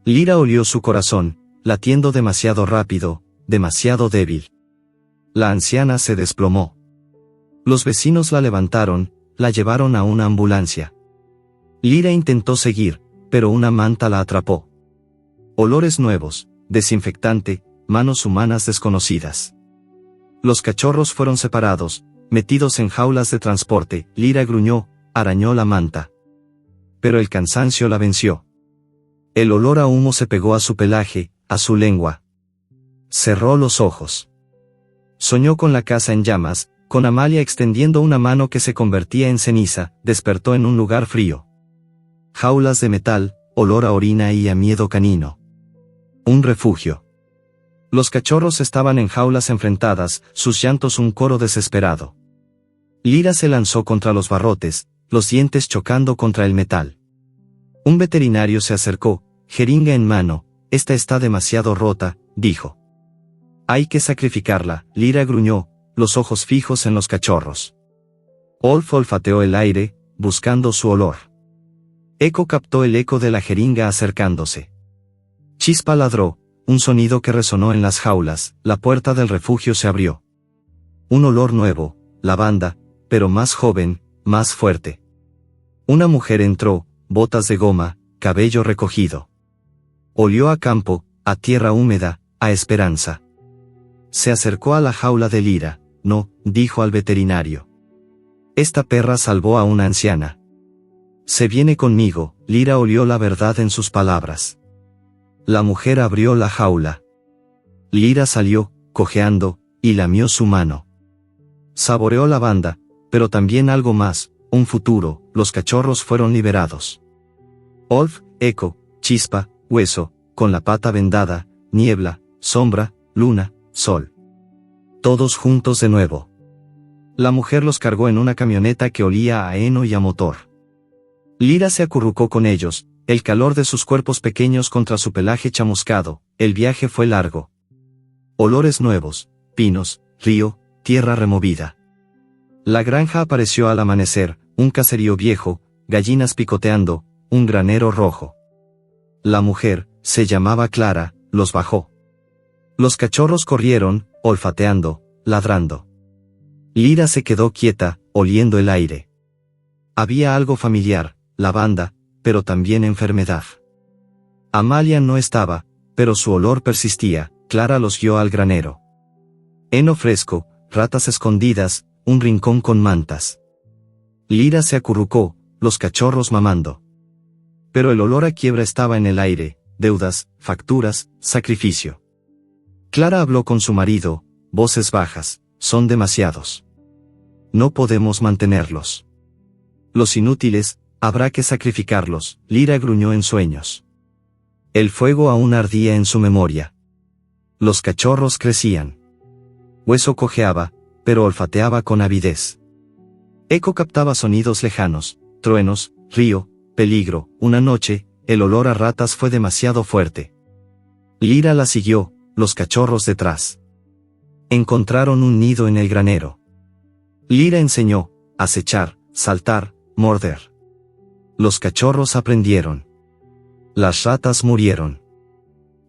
Lira olió su corazón, latiendo demasiado rápido, demasiado débil. La anciana se desplomó. Los vecinos la levantaron, la llevaron a una ambulancia. Lira intentó seguir, pero una manta la atrapó. Olores nuevos, desinfectante, manos humanas desconocidas. Los cachorros fueron separados, metidos en jaulas de transporte. Lira gruñó, arañó la manta. Pero el cansancio la venció. El olor a humo se pegó a su pelaje, a su lengua. Cerró los ojos. Soñó con la casa en llamas, con Amalia extendiendo una mano que se convertía en ceniza. Despertó en un lugar frío. Jaulas de metal, olor a orina y a miedo canino. Un refugio. Los cachorros estaban en jaulas enfrentadas, sus llantos un coro desesperado. Lira se lanzó contra los barrotes, los dientes chocando contra el metal. Un veterinario se acercó, jeringa en mano. Esta está demasiado rota, dijo. Hay que sacrificarla. Lira gruñó, los ojos fijos en los cachorros. Olf olfateó el aire, buscando su olor. Eco captó el eco de la jeringa acercándose. Chispa ladró, un sonido que resonó en las jaulas. La puerta del refugio se abrió. Un olor nuevo, lavanda, pero más joven, más fuerte. Una mujer entró, botas de goma, cabello recogido. Olió a campo, a tierra húmeda, a esperanza. Se acercó a la jaula de Lira. No, dijo al veterinario. Esta perra salvó a una anciana. Se viene conmigo. Lira olió la verdad en sus palabras. La mujer abrió la jaula. Lira salió, cojeando, y lamió su mano. Saboreó lavanda, pero también algo más, un futuro. Los cachorros fueron liberados. Olf, eco, chispa, hueso, con la pata vendada, niebla, sombra, luna, sol. Todos juntos de nuevo. La mujer los cargó en una camioneta que olía a heno y a motor. Lira se acurrucó con ellos, el calor de sus cuerpos pequeños contra su pelaje chamuscado. El viaje fue largo. Olores nuevos, pinos, río, tierra removida. La granja apareció al amanecer, un caserío viejo, gallinas picoteando, un granero rojo. La mujer, se llamaba Clara, los bajó. Los cachorros corrieron, olfateando, ladrando. Lira se quedó quieta, oliendo el aire. Había algo familiar, lavanda, pero también enfermedad. Amalia no estaba, pero su olor persistía. Clara los guió al granero. Heno fresco, ratas escondidas, un rincón con mantas. Lira se acurrucó, los cachorros mamando. Pero el olor a quiebra estaba en el aire, deudas, facturas, sacrificio. Clara habló con su marido, voces bajas, son demasiados. No podemos mantenerlos. Los inútiles, habrá que sacrificarlos. Lira gruñó en sueños. El fuego aún ardía en su memoria. Los cachorros crecían. Hueso cojeaba, pero olfateaba con avidez. Eco captaba sonidos lejanos, truenos, río, peligro. Una noche, el olor a ratas fue demasiado fuerte. Lira la siguió, los cachorros detrás. Encontraron un nido en el granero. Lira enseñó, acechar, saltar, morder. Los cachorros aprendieron. Las ratas murieron.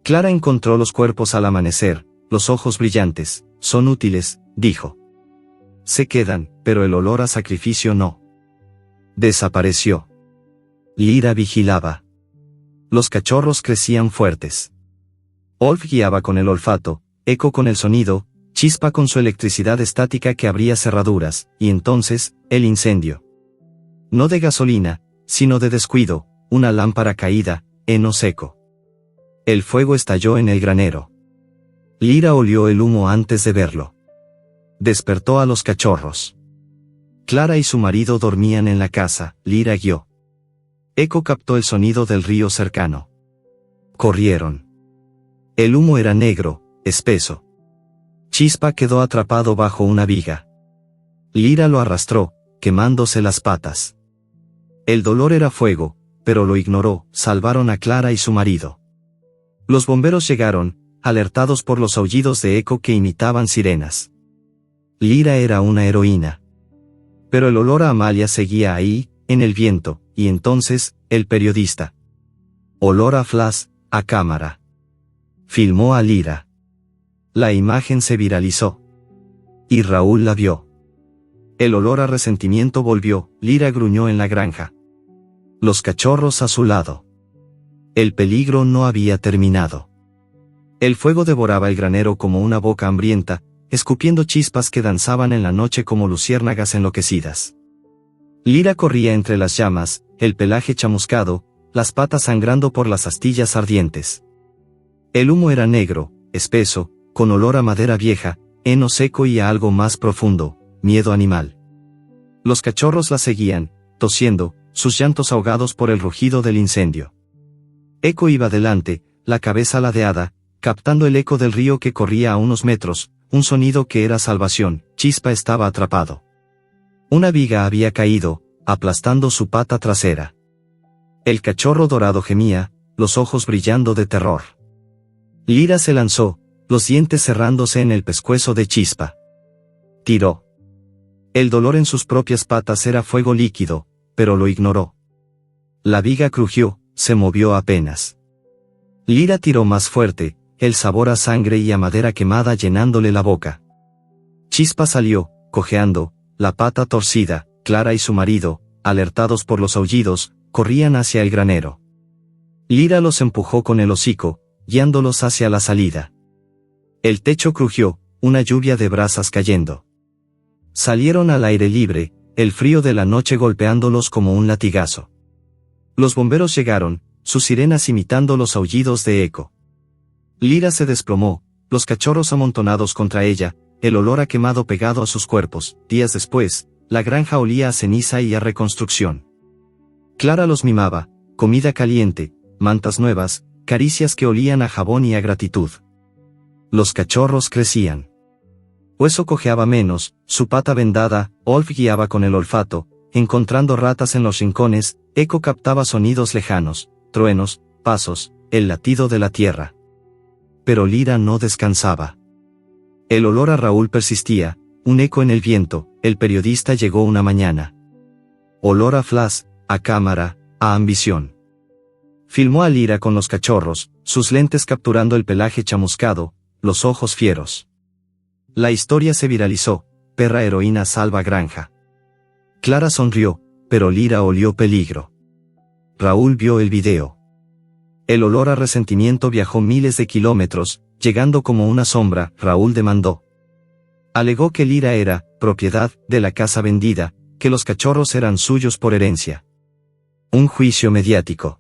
Clara encontró los cuerpos al amanecer, los ojos brillantes, son útiles, dijo. Se quedan, pero el olor a sacrificio no. Desapareció. Lyra vigilaba. Los cachorros crecían fuertes. Olf guiaba con el olfato, Echo con el sonido, Chispa con su electricidad estática que abría cerraduras, y entonces, el incendio. No de gasolina, sino de descuido, una lámpara caída, heno seco. El fuego estalló en el granero. Lyra olió el humo antes de verlo. Despertó a los cachorros. Clara y su marido dormían en la casa, Lyra guió. Echo captó el sonido del río cercano. Corrieron. El humo era negro, espeso. Chispa quedó atrapado bajo una viga. Lyra lo arrastró, quemándose las patas. El dolor era fuego, pero lo ignoró, salvaron a Clara y su marido. Los bomberos llegaron, alertados por los aullidos de Echo que imitaban sirenas. Lyra era una heroína. Pero el olor a Amalia seguía ahí, en el viento, y entonces, el periodista. Olor a flash, a cámara. Filmó a Lyra. La imagen se viralizó. Y Raúl la vio. El olor a resentimiento volvió, Lyra gruñó en la granja. Los cachorros a su lado. El peligro no había terminado. El fuego devoraba el granero como una boca hambrienta, escupiendo chispas que danzaban en la noche como luciérnagas enloquecidas. Lyra corría entre las llamas, el pelaje chamuscado, las patas sangrando por las astillas ardientes. El humo era negro, espeso, con olor a madera vieja, heno seco y a algo más profundo, miedo animal. Los cachorros la seguían, tosiendo, sus llantos ahogados por el rugido del incendio. Echo iba delante, la cabeza ladeada, captando el eco del río que corría a unos metros, un sonido que era salvación. Chispa estaba atrapado. Una viga había caído, aplastando su pata trasera. El cachorro dorado gemía, los ojos brillando de terror. Lyra se lanzó, los dientes cerrándose en el pescuezo de Chispa. Tiró. El dolor en sus propias patas era fuego líquido, pero lo ignoró. La viga crujió, se movió apenas. Lyra tiró más fuerte, el sabor a sangre y a madera quemada llenándole la boca. Chispa salió, cojeando, la pata torcida. Clara y su marido, alertados por los aullidos, corrían hacia el granero. Lyra los empujó con el hocico, guiándolos hacia la salida. El techo crujió, una lluvia de brasas cayendo. Salieron al aire libre, el frío de la noche golpeándolos como un latigazo. Los bomberos llegaron, sus sirenas imitando los aullidos de Echo. Lyra se desplomó, los cachorros amontonados contra ella, el olor a quemado pegado a sus cuerpos. Días después, la granja olía a ceniza y a reconstrucción. Clara los mimaba, comida caliente, mantas nuevas, caricias que olían a jabón y a gratitud. Los cachorros crecían. Hueso cojeaba menos, su pata vendada, Olf guiaba con el olfato, encontrando ratas en los rincones. Echo captaba sonidos lejanos, truenos, pasos, el latido de la tierra. Pero Lyra no descansaba. El olor a Raúl persistía, un eco en el viento. El periodista llegó una mañana. Olor a flash, a cámara, a ambición. Filmó a Lyra con los cachorros, sus lentes capturando el pelaje chamuscado, los ojos fieros. La historia se viralizó, perra heroína salva granja. Clara sonrió, pero Lyra olió peligro. Raúl vio el video. El olor a resentimiento viajó miles de kilómetros, llegando como una sombra. Raúl demandó. Alegó que Lyra era propiedad de la casa vendida, que los cachorros eran suyos por herencia. Un juicio mediático.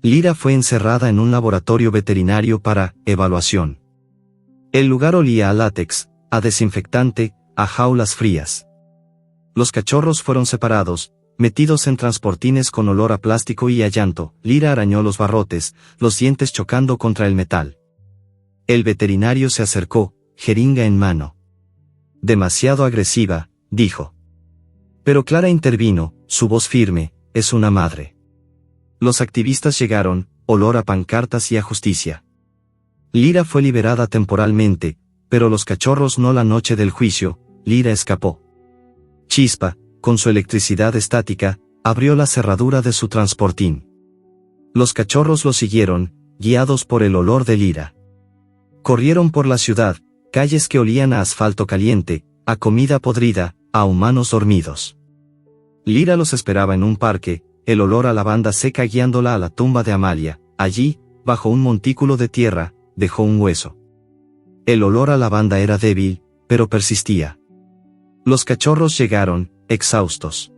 Lyra fue encerrada en un laboratorio veterinario para evaluación. El lugar olía a látex, a desinfectante, a jaulas frías. Los cachorros fueron separados, metidos en transportines con olor a plástico y a llanto. Lyra arañó los barrotes, los dientes chocando contra el metal. El veterinario se acercó, jeringa en mano. Demasiado agresiva, dijo. Pero Clara intervino, su voz firme, es una madre. Los activistas llegaron, olor a pancartas y a justicia. Lyra fue liberada temporalmente, pero los cachorros no. La noche del juicio, Lyra escapó. Chispa, con su electricidad estática, abrió la cerradura de su transportín. Los cachorros lo siguieron, guiados por el olor de Lyra. Corrieron por la ciudad, calles que olían a asfalto caliente, a comida podrida, a humanos dormidos. Lyra los esperaba en un parque, el olor a lavanda seca guiándola a la tumba de Amalia. Allí, bajo un montículo de tierra, dejó un hueso. El olor a lavanda era débil, pero persistía. Los cachorros llegaron, exhaustos.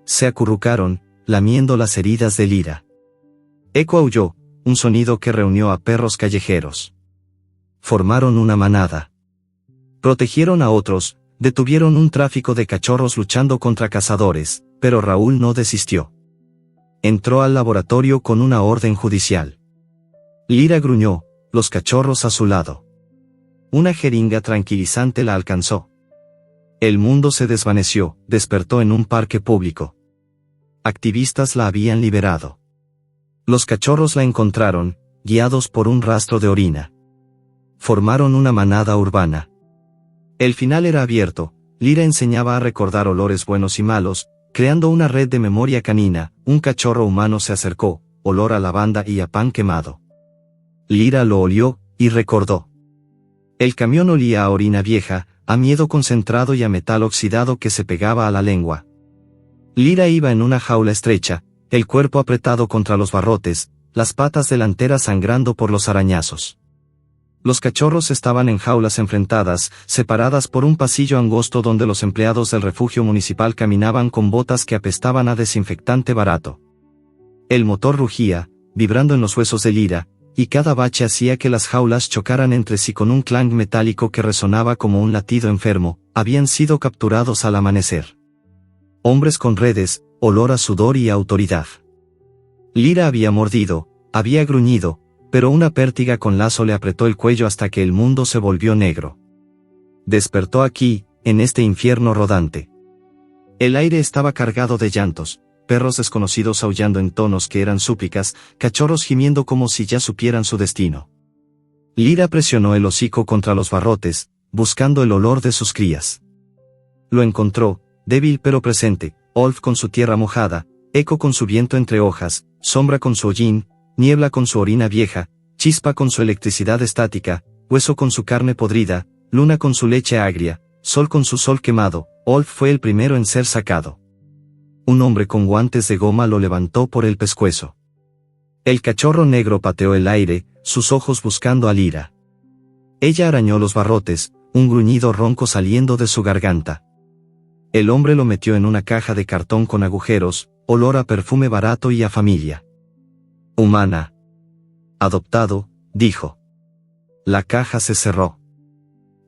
Se acurrucaron, lamiendo las heridas de Lyra. Eco aulló, un sonido que reunió a perros callejeros. Formaron una manada. Protegieron a otros, detuvieron un tráfico de cachorros luchando contra cazadores, pero Raúl no desistió. Entró al laboratorio con una orden judicial. Lyra gruñó, los cachorros a su lado. Una jeringa tranquilizante la alcanzó. El mundo se desvaneció, despertó en un parque público. Activistas la habían liberado. Los cachorros la encontraron, guiados por un rastro de orina. Formaron una manada urbana. El final era abierto, Lyra enseñaba a recordar olores buenos y malos, creando una red de memoria canina. Un cachorro humano se acercó, olor a lavanda y a pan quemado. Lyra lo olió, y recordó. El camión olía a orina vieja, a miedo concentrado y a metal oxidado que se pegaba a la lengua. Lyra iba en una jaula estrecha, el cuerpo apretado contra los barrotes, las patas delanteras sangrando por los arañazos. Los cachorros estaban en jaulas enfrentadas, separadas por un pasillo angosto donde los empleados del refugio municipal caminaban con botas que apestaban a desinfectante barato. El motor rugía, vibrando en los huesos de Lyra, y cada bache hacía que las jaulas chocaran entre sí con un clang metálico que resonaba como un latido enfermo. Habían sido capturados al amanecer. Hombres con redes, olor a sudor y autoridad. Lyra había mordido, había gruñido, pero una pértiga con lazo le apretó el cuello hasta que el mundo se volvió negro. Despertó aquí, en este infierno rodante. El aire estaba cargado de llantos, perros desconocidos aullando en tonos que eran súplicas, cachorros gimiendo como si ya supieran su destino. Lyra presionó el hocico contra los barrotes, buscando el olor de sus crías. Lo encontró, débil pero presente, Olf con su tierra mojada, Eco con su viento entre hojas, Sombra con su hollín, Niebla con su orina vieja, Chispa con su electricidad estática, Hueso con su carne podrida, Luna con su leche agria, Sol con su sol quemado. Olf fue el primero en ser sacado. Un hombre con guantes de goma lo levantó por el pescuezo. El cachorro negro pateó el aire, sus ojos buscando a Lyra. Ella arañó los barrotes, un gruñido ronco saliendo de su garganta. El hombre lo metió en una caja de cartón con agujeros, olor a perfume barato y a familia. Humana. Adoptado, dijo. La caja se cerró.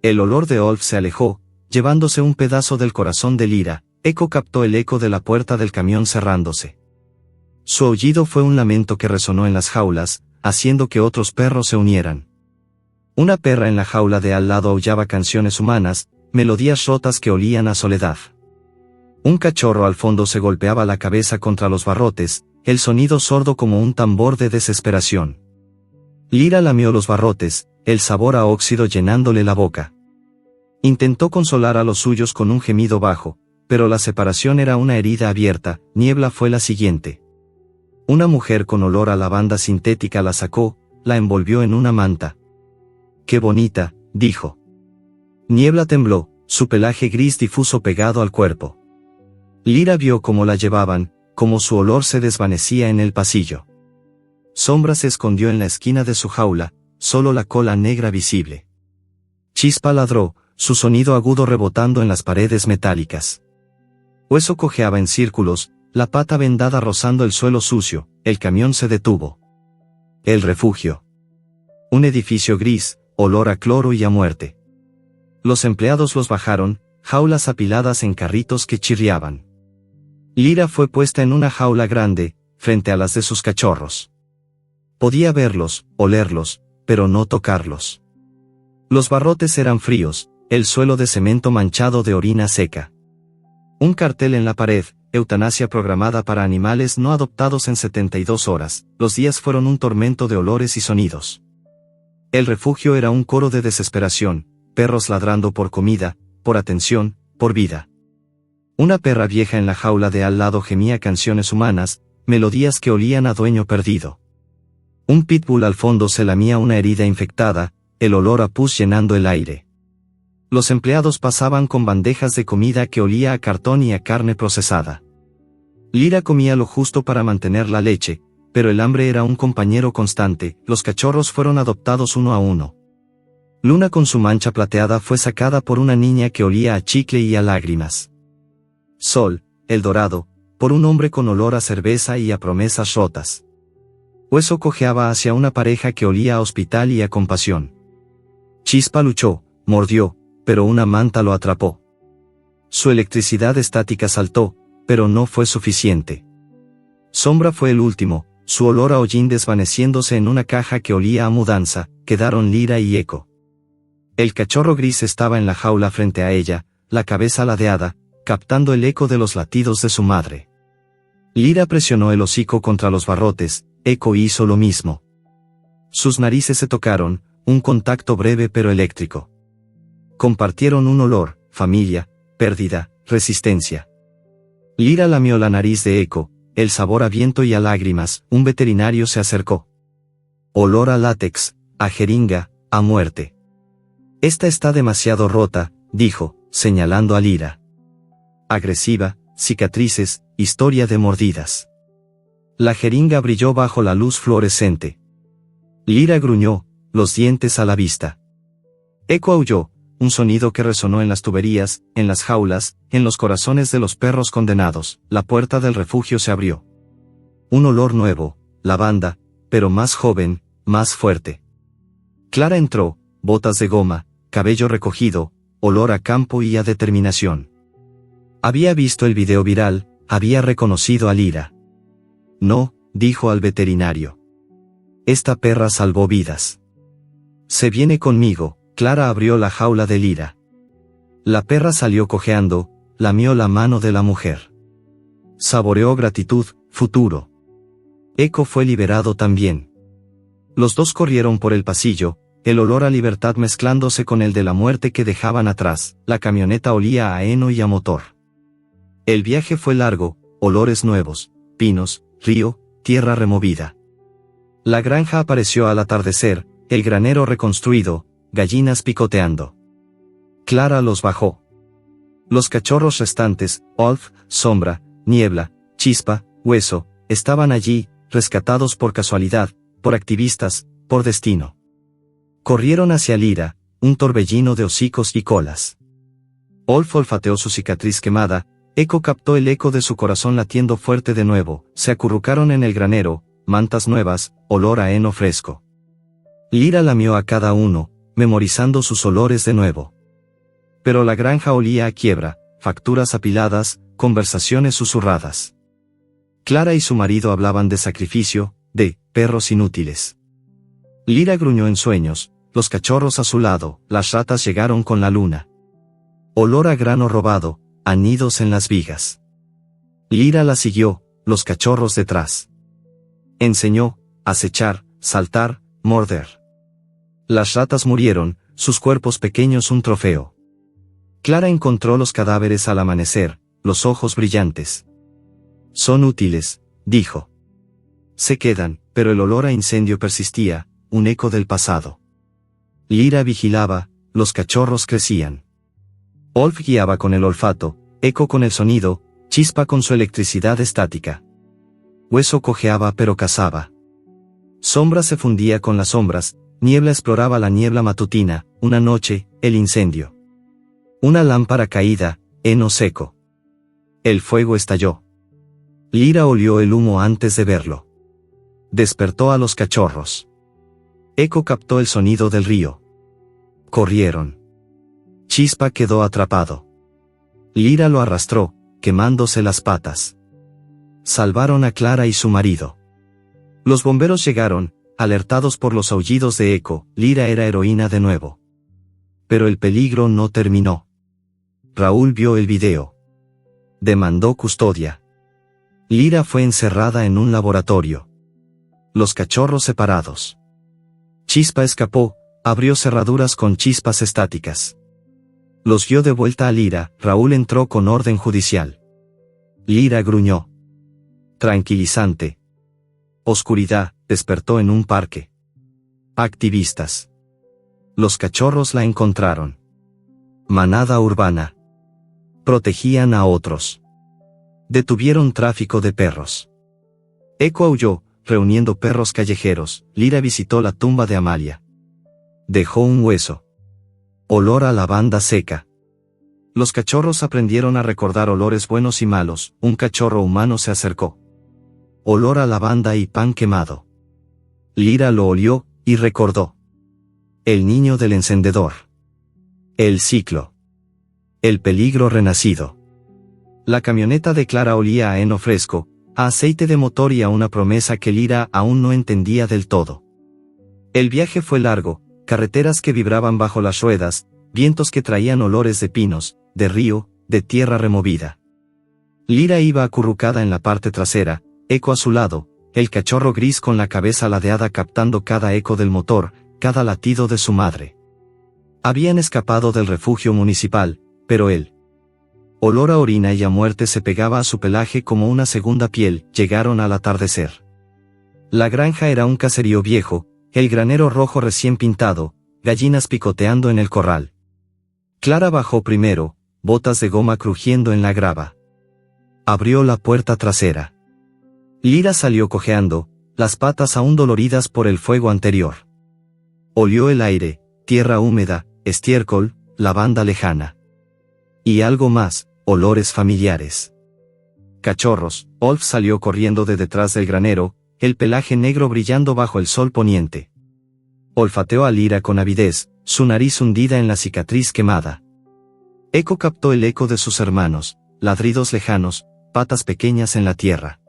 El olor de Olf se alejó, llevándose un pedazo del corazón de Lyra. Eco captó el eco de la puerta del camión cerrándose. Su aullido fue un lamento que resonó en las jaulas, haciendo que otros perros se unieran. Una perra en la jaula de al lado aullaba canciones humanas, melodías rotas que olían a soledad. Un cachorro al fondo se golpeaba la cabeza contra los barrotes, el sonido sordo como un tambor de desesperación. Lyra lamió los barrotes, el sabor a óxido llenándole la boca. Intentó consolar a los suyos con un gemido bajo, pero la separación era una herida abierta. Niebla fue la siguiente. Una mujer con olor a lavanda sintética la sacó, la envolvió en una manta. «Qué bonita», dijo. Niebla tembló, su pelaje gris difuso pegado al cuerpo. Lyra vio cómo la llevaban, cómo su olor se desvanecía en el pasillo. Sombra se escondió en la esquina de su jaula, solo la cola negra visible. Chispa ladró, su sonido agudo rebotando en las paredes metálicas. Hueso cojeaba en círculos, la pata vendada rozando el suelo sucio. El camión se detuvo. El refugio. Un edificio gris, olor a cloro y a muerte. Los empleados los bajaron, jaulas apiladas en carritos que chirriaban. Lyra fue puesta en una jaula grande, frente a las de sus cachorros. Podía verlos, olerlos, pero no tocarlos. Los barrotes eran fríos, el suelo de cemento manchado de orina seca. Un cartel en la pared, eutanasia programada para animales no adoptados en 72 horas, los días fueron un tormento de olores y sonidos. El refugio era un coro de desesperación, perros ladrando por comida, por atención, por vida. Una perra vieja en la jaula de al lado gemía canciones humanas, melodías que olían a dueño perdido. Un pitbull al fondo se lamía una herida infectada, el olor a pus llenando el aire. Los empleados pasaban con bandejas de comida que olía a cartón y a carne procesada. Lyra comía lo justo para mantener la leche, pero el hambre era un compañero constante. Los cachorros fueron adoptados uno a uno. Luna con su mancha plateada fue sacada por una niña que olía a chicle y a lágrimas. Sol, el dorado, por un hombre con olor a cerveza y a promesas rotas. Hueso cojeaba hacia una pareja que olía a hospital y a compasión. Chispa luchó, mordió, pero una manta lo atrapó. Su electricidad estática saltó, pero no fue suficiente. Sombra fue el último, su olor a hollín desvaneciéndose en una caja que olía a mudanza. Quedaron Lyra y Echo. El cachorro gris estaba en la jaula frente a ella, la cabeza ladeada, captando el eco de los latidos de su madre. Lyra presionó el hocico contra los barrotes, Echo hizo lo mismo. Sus narices se tocaron, un contacto breve pero eléctrico. Compartieron un olor, familia, pérdida, resistencia. Lyra lamió la nariz de Echo, el sabor a viento y a lágrimas. Un veterinario se acercó. Olor a látex, a jeringa, a muerte. Esta está demasiado rota, dijo, señalando a Lyra. Agresiva, cicatrices, historia de mordidas. La jeringa brilló bajo la luz fluorescente. Lyra gruñó, los dientes a la vista. Echo aulló, un sonido que resonó en las tuberías, en las jaulas, en los corazones de los perros condenados. La puerta del refugio se abrió. Un olor nuevo, lavanda, pero más joven, más fuerte. Clara entró, botas de goma, cabello recogido, olor a campo y a determinación. Había visto el video viral, había reconocido a Lyra. No, dijo al veterinario. Esta perra salvó vidas. Se viene conmigo. Clara abrió la jaula de Lyra. La perra salió cojeando, lamió la mano de la mujer. Saboreó gratitud, futuro. Echo fue liberado también. Los dos corrieron por el pasillo, el olor a libertad mezclándose con el de la muerte que dejaban atrás. La camioneta olía a heno y a motor. El viaje fue largo, olores nuevos, pinos, río, tierra removida. La granja apareció al atardecer, el granero reconstruido, gallinas picoteando. Clara los bajó. Los cachorros restantes, Olf, Sombra, Niebla, Chispa, Hueso, estaban allí, rescatados por casualidad, por activistas, por destino. Corrieron hacia Lyra, un torbellino de hocicos y colas. Olf olfateó su cicatriz quemada, Echo captó el eco de su corazón latiendo fuerte de nuevo. Se acurrucaron en el granero, mantas nuevas, olor a heno fresco. Lyra lamió a cada uno, memorizando sus olores de nuevo. Pero la granja olía a quiebra, facturas apiladas, conversaciones susurradas. Clara y su marido hablaban de sacrificio, de perros inútiles. Lyra gruñó en sueños, los cachorros a su lado, las ratas llegaron con la luna. Olor a grano robado, a nidos en las vigas. Lyra la siguió, los cachorros detrás. Enseñó, acechar, saltar, morder. Las ratas murieron, sus cuerpos pequeños un trofeo. Clara encontró los cadáveres al amanecer, los ojos brillantes. Son útiles, dijo. Se quedan, pero el olor a incendio persistía, un eco del pasado. Lyra vigilaba, los cachorros crecían. Olf guiaba con el olfato, Echo con el sonido, Chispa con su electricidad estática. Hueso cojeaba pero cazaba. Sombra se fundía con las sombras, Niebla exploraba la niebla matutina. Una noche, el incendio. Una lámpara caída, heno seco. El fuego estalló. Lyra olió el humo antes de verlo. Despertó a los cachorros. Echo captó el sonido del río. Corrieron. Chispa quedó atrapado. Lyra lo arrastró, quemándose las patas. Salvaron a Clara y su marido. Los bomberos llegaron, alertados por los aullidos de Echo. Lyra era heroína de nuevo. Pero el peligro no terminó. Raúl vio el video. Demandó custodia. Lyra fue encerrada en un laboratorio. Los cachorros separados. Chispa escapó, abrió cerraduras con chispas estáticas. Los guió de vuelta a Lyra. Raúl entró con orden judicial. Lyra gruñó. Tranquilizante. Oscuridad, despertó en un parque. Activistas. Los cachorros la encontraron. Manada urbana. Protegían a otros. Detuvieron tráfico de perros. Eco aulló, reuniendo perros callejeros. Lyra visitó la tumba de Amalia. Dejó un hueso. Olor a lavanda seca. Los cachorros aprendieron a recordar olores buenos y malos. Un cachorro humano se acercó. Olor a lavanda y pan quemado. Lyra lo olió, y recordó. El niño del encendedor. El ciclo. El peligro renacido. La camioneta de Clara olía a heno fresco, a aceite de motor y a una promesa que Lyra aún no entendía del todo. El viaje fue largo, carreteras que vibraban bajo las ruedas, vientos que traían olores de pinos, de río, de tierra removida. Lyra iba acurrucada en la parte trasera, Eco a su lado, el cachorro gris con la cabeza ladeada captando cada eco del motor, cada latido de su madre. Habían escapado del refugio municipal, pero el olor a orina y a muerte se pegaba a su pelaje como una segunda piel. Llegaron al atardecer. La granja era un caserío viejo, el granero rojo recién pintado, gallinas picoteando en el corral. Clara bajó primero, botas de goma crujiendo en la grava. Abrió la puerta trasera. Lyra salió cojeando, las patas aún doloridas por el fuego anterior. Olió el aire, tierra húmeda, estiércol, lavanda lejana. Y algo más, olores familiares. Cachorros. Olf salió corriendo de detrás del granero, el pelaje negro brillando bajo el sol poniente. Olfateó a Lyra con avidez, su nariz hundida en la cicatriz quemada. Eco captó el eco de sus hermanos, ladridos lejanos, patas pequeñas en la tierra.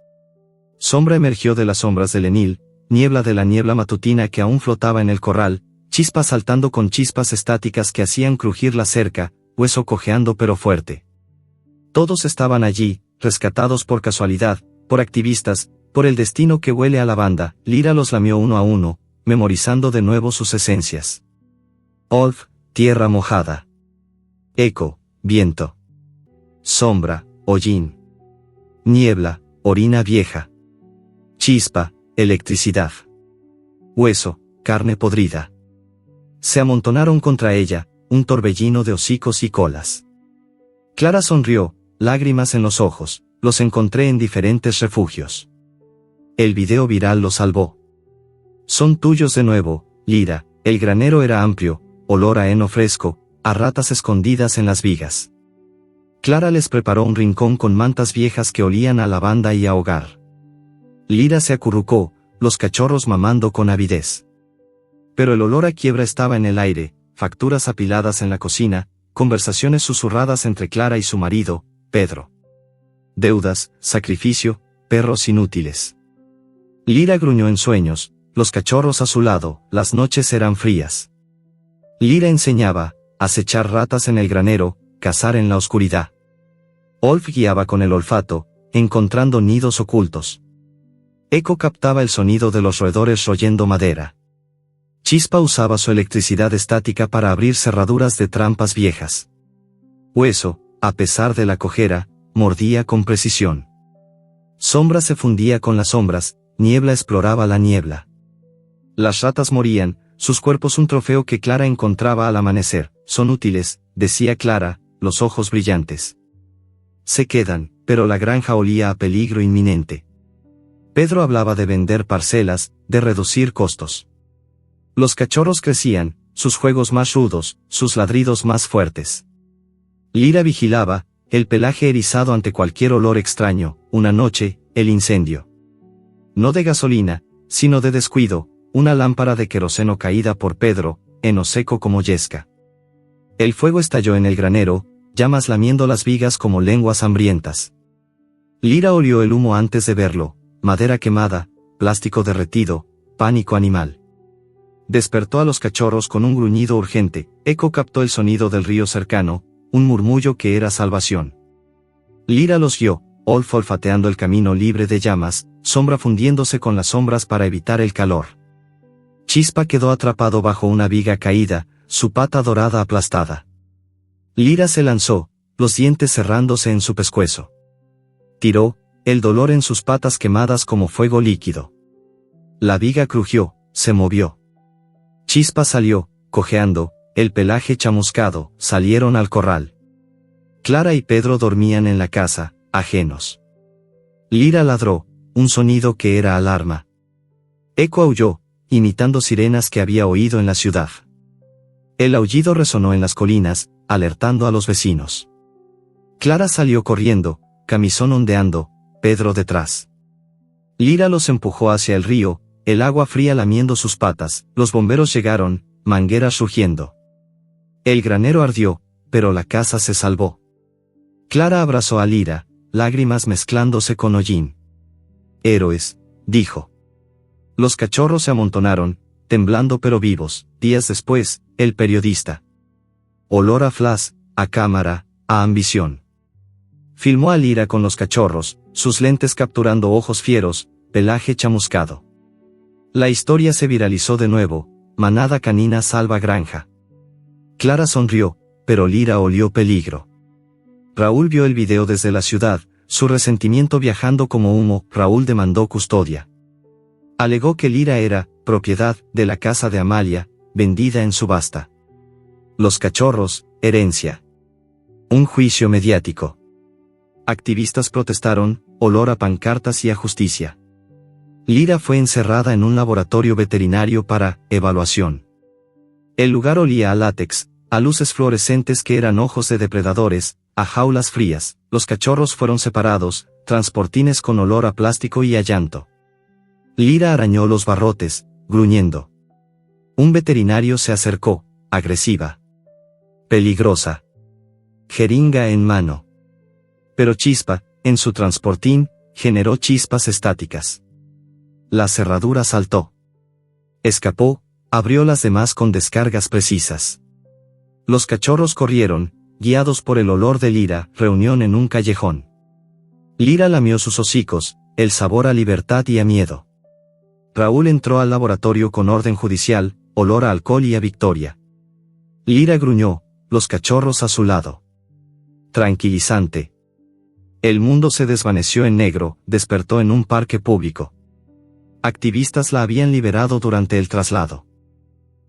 Sombra emergió de las sombras del Enil, niebla de la niebla matutina que aún flotaba en el corral, chispas saltando con chispas estáticas que hacían crujir la cerca, hueso cojeando pero fuerte. Todos estaban allí, rescatados por casualidad, por activistas, por el destino que huele a lavanda. Lyra los lamió uno a uno, memorizando de nuevo sus esencias. Olf, tierra mojada. Eco, viento. Sombra, hollín. Niebla, orina vieja. Chispa, electricidad. Hueso, carne podrida. Se amontonaron contra ella, un torbellino de hocicos y colas. Clara sonrió, lágrimas en los ojos. Los encontré en diferentes refugios. El video viral los salvó. Son tuyos de nuevo, Lyra. El granero era amplio, olor a heno fresco, a ratas escondidas en las vigas. Clara les preparó un rincón con mantas viejas que olían a lavanda y a hogar. Lyra se acurrucó, los cachorros mamando con avidez. Pero el olor a quiebra estaba en el aire, facturas apiladas en la cocina, conversaciones susurradas entre Clara y su marido, Pedro. Deudas, sacrificio, perros inútiles. Lyra gruñó en sueños, los cachorros a su lado. Las noches eran frías. Lyra enseñaba, acechar ratas en el granero, cazar en la oscuridad. Olf guiaba con el olfato, encontrando nidos ocultos. Eco captaba el sonido de los roedores royendo madera. Chispa usaba su electricidad estática para abrir cerraduras de trampas viejas. Hueso, a pesar de la cojera, mordía con precisión. Sombra se fundía con las sombras, niebla exploraba la niebla. Las ratas morían, sus cuerpos un trofeo que Clara encontraba al amanecer. Son útiles, decía Clara, los ojos brillantes. Se quedan, pero la granja olía a peligro inminente. Pedro hablaba de vender parcelas, de reducir costos. Los cachorros crecían, sus juegos más rudos, sus ladridos más fuertes. Lyra vigilaba, el pelaje erizado ante cualquier olor extraño. Una noche, el incendio. No de gasolina, sino de descuido, una lámpara de queroseno caída por Pedro, heno seco como yesca. El fuego estalló en el granero, llamas lamiendo las vigas como lenguas hambrientas. Lyra olió el humo antes de verlo, madera quemada, plástico derretido, pánico animal. Despertó a los cachorros con un gruñido urgente. Eco captó el sonido del río cercano, un murmullo que era salvación. Lyra los guió, Olf olfateando el camino libre de llamas, Sombra fundiéndose con las sombras para evitar el calor. Chispa quedó atrapado bajo una viga caída, su pata dorada aplastada. Lyra se lanzó, los dientes cerrándose en su pescuezo. Tiró, el dolor en sus patas quemadas como fuego líquido. La viga crujió, se movió. Chispa salió, cojeando, el pelaje chamuscado, salieron al corral. Clara y Pedro dormían en la casa, ajenos. Lira ladró, un sonido que era alarma. Eco aulló, imitando sirenas que había oído en la ciudad. El aullido resonó en las colinas, alertando a los vecinos. Clara salió corriendo, camisón ondeando, Pedro detrás. Lira los empujó hacia el río, el agua fría lamiendo sus patas, los bomberos llegaron, mangueras rugiendo. El granero ardió, pero la casa se salvó. Clara abrazó a Lira, lágrimas mezclándose con hollín. Héroes, dijo. Los cachorros se amontonaron, temblando pero vivos. Días después, el periodista. Olor a flash, a cámara, a ambición. Filmó a Lira con los cachorros, sus lentes capturando ojos fieros, pelaje chamuscado. La historia se viralizó de nuevo, manada canina salva granja. Clara sonrió, pero Lira olió peligro. Raúl vio el video desde la ciudad, su resentimiento viajando como humo. Raúl demandó custodia. Alegó que Lira era propiedad de la casa de Amalia, vendida en subasta. Los cachorros, herencia. Un juicio mediático. Activistas protestaron, olor a pancartas y a justicia. Lira fue encerrada en un laboratorio veterinario para evaluación. El lugar olía a látex, a luces fluorescentes que eran ojos de depredadores, a jaulas frías. Los cachorros fueron separados, transportines con olor a plástico y a llanto. Lira arañó los barrotes, gruñendo. Un veterinario se acercó, agresiva. Peligrosa. Jeringa en mano. Pero Chispa, en su transportín, generó chispas estáticas. La cerradura saltó. Escapó, abrió las demás con descargas precisas. Los cachorros corrieron, guiados por el olor de Lira. Reunión en un callejón. Lira lamió sus hocicos, el sabor a libertad y a miedo. Raúl entró al laboratorio con orden judicial, olor a alcohol y a victoria. Lira gruñó, los cachorros a su lado. Tranquilizante. El mundo se desvaneció en negro, despertó en un parque público. Activistas la habían liberado durante el traslado.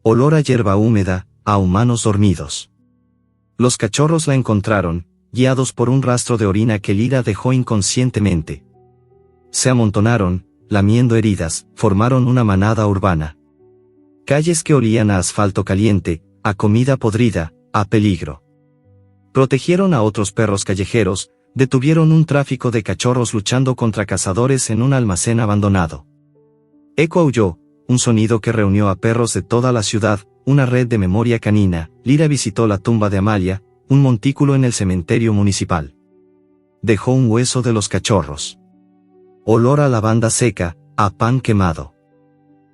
Olor a hierba húmeda, a humanos dormidos. Los cachorros la encontraron, guiados por un rastro de orina que Lira dejó inconscientemente. Se amontonaron, lamiendo heridas, formaron una manada urbana. Calles que olían a asfalto caliente, a comida podrida, a peligro. Protegieron a otros perros callejeros, detuvieron un tráfico de cachorros luchando contra cazadores en un almacén abandonado. Eco aulló, un sonido que reunió a perros de toda la ciudad, una red de memoria canina. Lira visitó la tumba de Amalia, un montículo en el cementerio municipal. Dejó un hueso de los cachorros. Olor a lavanda seca, a pan quemado.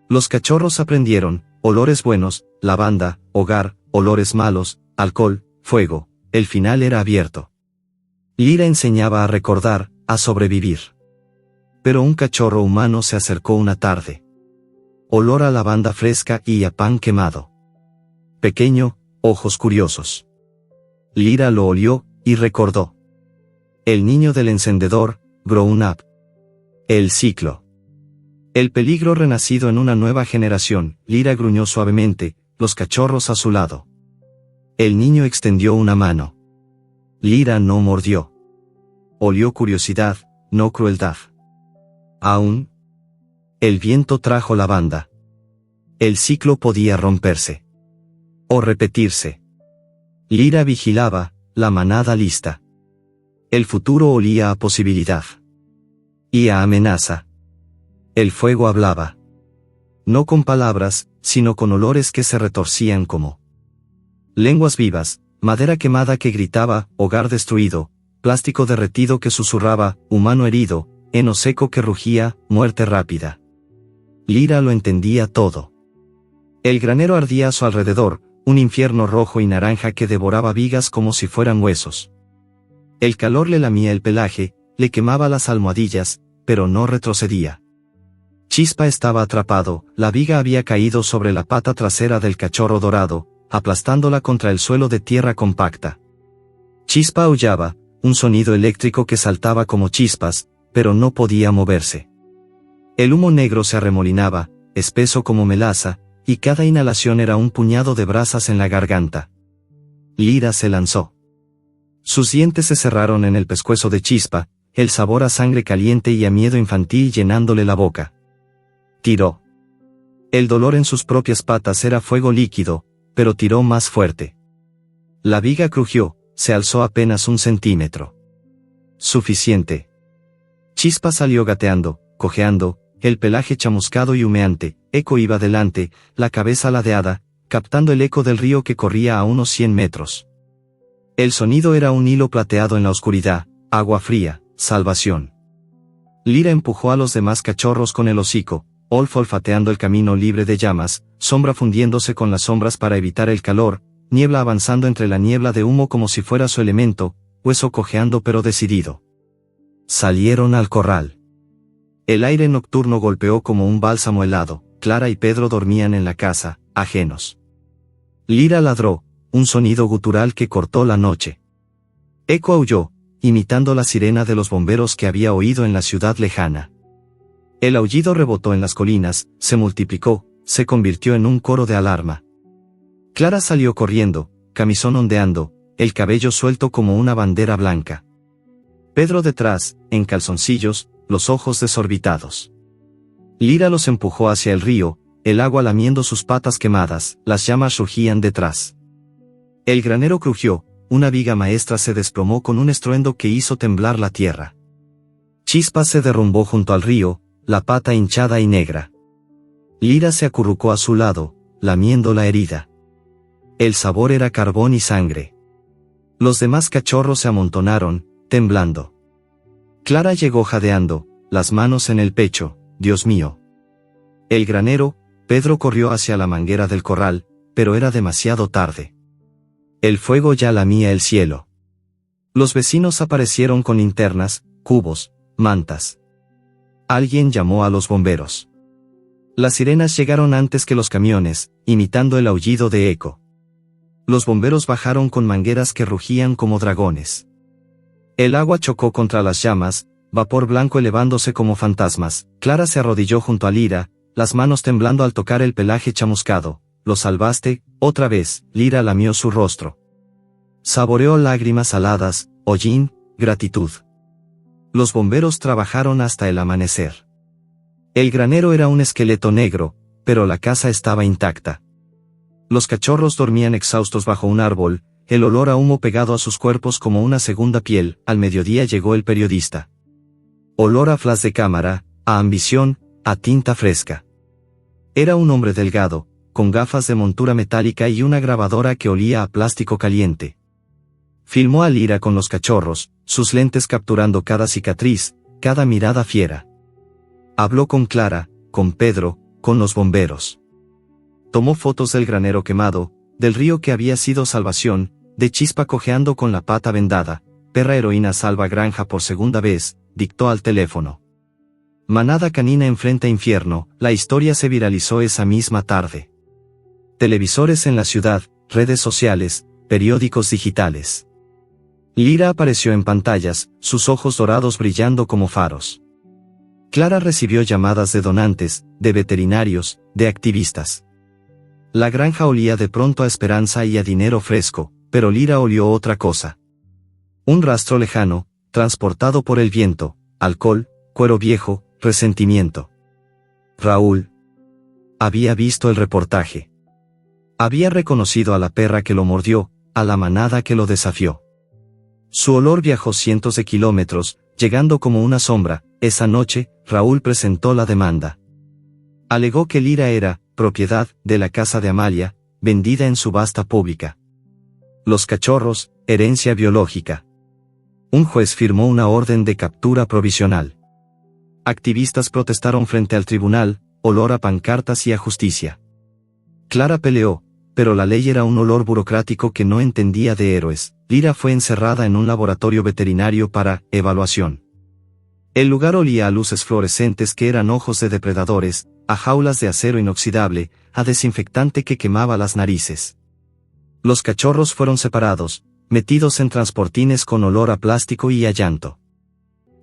Los cachorros aprendieron, olores buenos, lavanda, hogar, olores malos, alcohol, fuego. El final era abierto. Lira enseñaba a recordar, a sobrevivir. Pero un cachorro humano se acercó una tarde. Olor a lavanda fresca y a pan quemado. Pequeño, ojos curiosos. Lira lo olió, y recordó. El niño del encendedor, grown up. El ciclo. El peligro renacido en una nueva generación. Lira gruñó suavemente, los cachorros a su lado. El niño extendió una mano. Lira no mordió. Olió curiosidad, no crueldad. Aún. El viento trajo lavanda. El ciclo podía romperse. O repetirse. Lira vigilaba, la manada lista. El futuro olía a posibilidad. Y a amenaza. El fuego hablaba. No con palabras, sino con olores que se retorcían como lenguas vivas, madera quemada que gritaba, hogar destruido, plástico derretido que susurraba, humano herido, heno seco que rugía, muerte rápida. Lira lo entendía todo. El granero ardía a su alrededor, un infierno rojo y naranja que devoraba vigas como si fueran huesos. El calor le lamía el pelaje, le quemaba las almohadillas, pero no retrocedía. Chispa estaba atrapado, la viga había caído sobre la pata trasera del cachorro dorado, aplastándola contra el suelo de tierra compacta. Chispa aullaba, un sonido eléctrico que saltaba como chispas, pero no podía moverse. El humo negro se arremolinaba, espeso como melaza, y cada inhalación era un puñado de brasas en la garganta. Lira se lanzó. Sus dientes se cerraron en el pescuezo de Chispa, el sabor a sangre caliente y a miedo infantil llenándole la boca. Tiró. El dolor en sus propias patas era fuego líquido, pero tiró más fuerte. La viga crujió, se alzó apenas 1 centímetro. Suficiente. Chispa salió gateando, cojeando, el pelaje chamuscado y humeante. Eco iba delante, la cabeza ladeada, captando el eco del río que corría a unos 100 metros. El sonido era un hilo plateado en la oscuridad, agua fría, salvación. Lira empujó a los demás cachorros con el hocico, Olf olfateando el camino libre de llamas, sombra fundiéndose con las sombras para evitar el calor, niebla avanzando entre la niebla de humo como si fuera su elemento, hueso cojeando pero decidido. Salieron al corral. El aire nocturno golpeó como un bálsamo helado. Clara y Pedro dormían en la casa, ajenos. Lira ladró, un sonido gutural que cortó la noche. Eco aulló, imitando la sirena de los bomberos que había oído en la ciudad lejana. El aullido rebotó en las colinas, se multiplicó, se convirtió en un coro de alarma. Clara salió corriendo, camisón ondeando, el cabello suelto como una bandera blanca. Pedro detrás, en calzoncillos, los ojos desorbitados. Lira los empujó hacia el río, el agua lamiendo sus patas quemadas, las llamas rugían detrás. El granero crujió, una viga maestra se desplomó con un estruendo que hizo temblar la tierra. Chispa se derrumbó junto al río, la pata hinchada y negra. Lira se acurrucó a su lado, lamiendo la herida. El sabor era carbón y sangre. Los demás cachorros se amontonaron, temblando. Clara llegó jadeando, las manos en el pecho. Dios mío. El granero, Pedro corrió hacia la manguera del corral, pero era demasiado tarde. El fuego ya lamía el cielo. Los vecinos aparecieron con linternas, cubos, mantas. Alguien llamó a los bomberos. Las sirenas llegaron antes que los camiones, imitando el aullido de Eco. Los bomberos bajaron con mangueras que rugían como dragones. El agua chocó contra las llamas, vapor blanco elevándose como fantasmas. Clara se arrodilló junto a Lira, las manos temblando al tocar el pelaje chamuscado. ¿Lo salvaste? Otra vez. Lira lamió su rostro. Saboreó lágrimas saladas, hollín, gratitud. Los bomberos trabajaron hasta el amanecer. El granero era un esqueleto negro, pero la casa estaba intacta. Los cachorros dormían exhaustos bajo un árbol, el olor a humo pegado a sus cuerpos como una segunda piel. Al mediodía llegó el periodista. Olor a flash de cámara, a ambición, a tinta fresca. Era un hombre delgado, con gafas de montura metálica y una grabadora que olía a plástico caliente. Filmó a Lira con los cachorros, sus lentes capturando cada cicatriz, cada mirada fiera. Habló con Clara, con Pedro, con los bomberos. Tomó fotos del granero quemado, del río que había sido salvación, de Chispa cojeando con la pata vendada. Perra heroína salva granja por segunda vez, dictó al teléfono. Manada canina enfrenta infierno. La historia se viralizó esa misma tarde. Televisores en la ciudad, redes sociales, periódicos digitales. Lira apareció en pantallas, sus ojos dorados brillando como faros. Clara recibió llamadas de donantes, de veterinarios, de activistas. La granja olía de pronto a esperanza y a dinero fresco, pero Lira olió otra cosa. Un rastro lejano, transportado por el viento, alcohol, cuero viejo, resentimiento. Raúl había visto el reportaje. Había reconocido a la perra que lo mordió, a la manada que lo desafió. Su olor viajó cientos de kilómetros, llegando como una sombra. Esa noche, Raúl presentó la demanda. Alegó que Lira era propiedad de la casa de Amalia, vendida en subasta pública. Los cachorros, herencia biológica. Un juez firmó una orden de captura provisional. Activistas protestaron frente al tribunal, olor a pancartas y a justicia. Clara peleó, pero la ley era un olor burocrático que no entendía de héroes. Lira fue encerrada en un laboratorio veterinario para evaluación. El lugar olía a luces fluorescentes que eran ojos de depredadores, a jaulas de acero inoxidable, a desinfectante que quemaba las narices. Los cachorros fueron separados, metidos en transportines con olor a plástico y a llanto.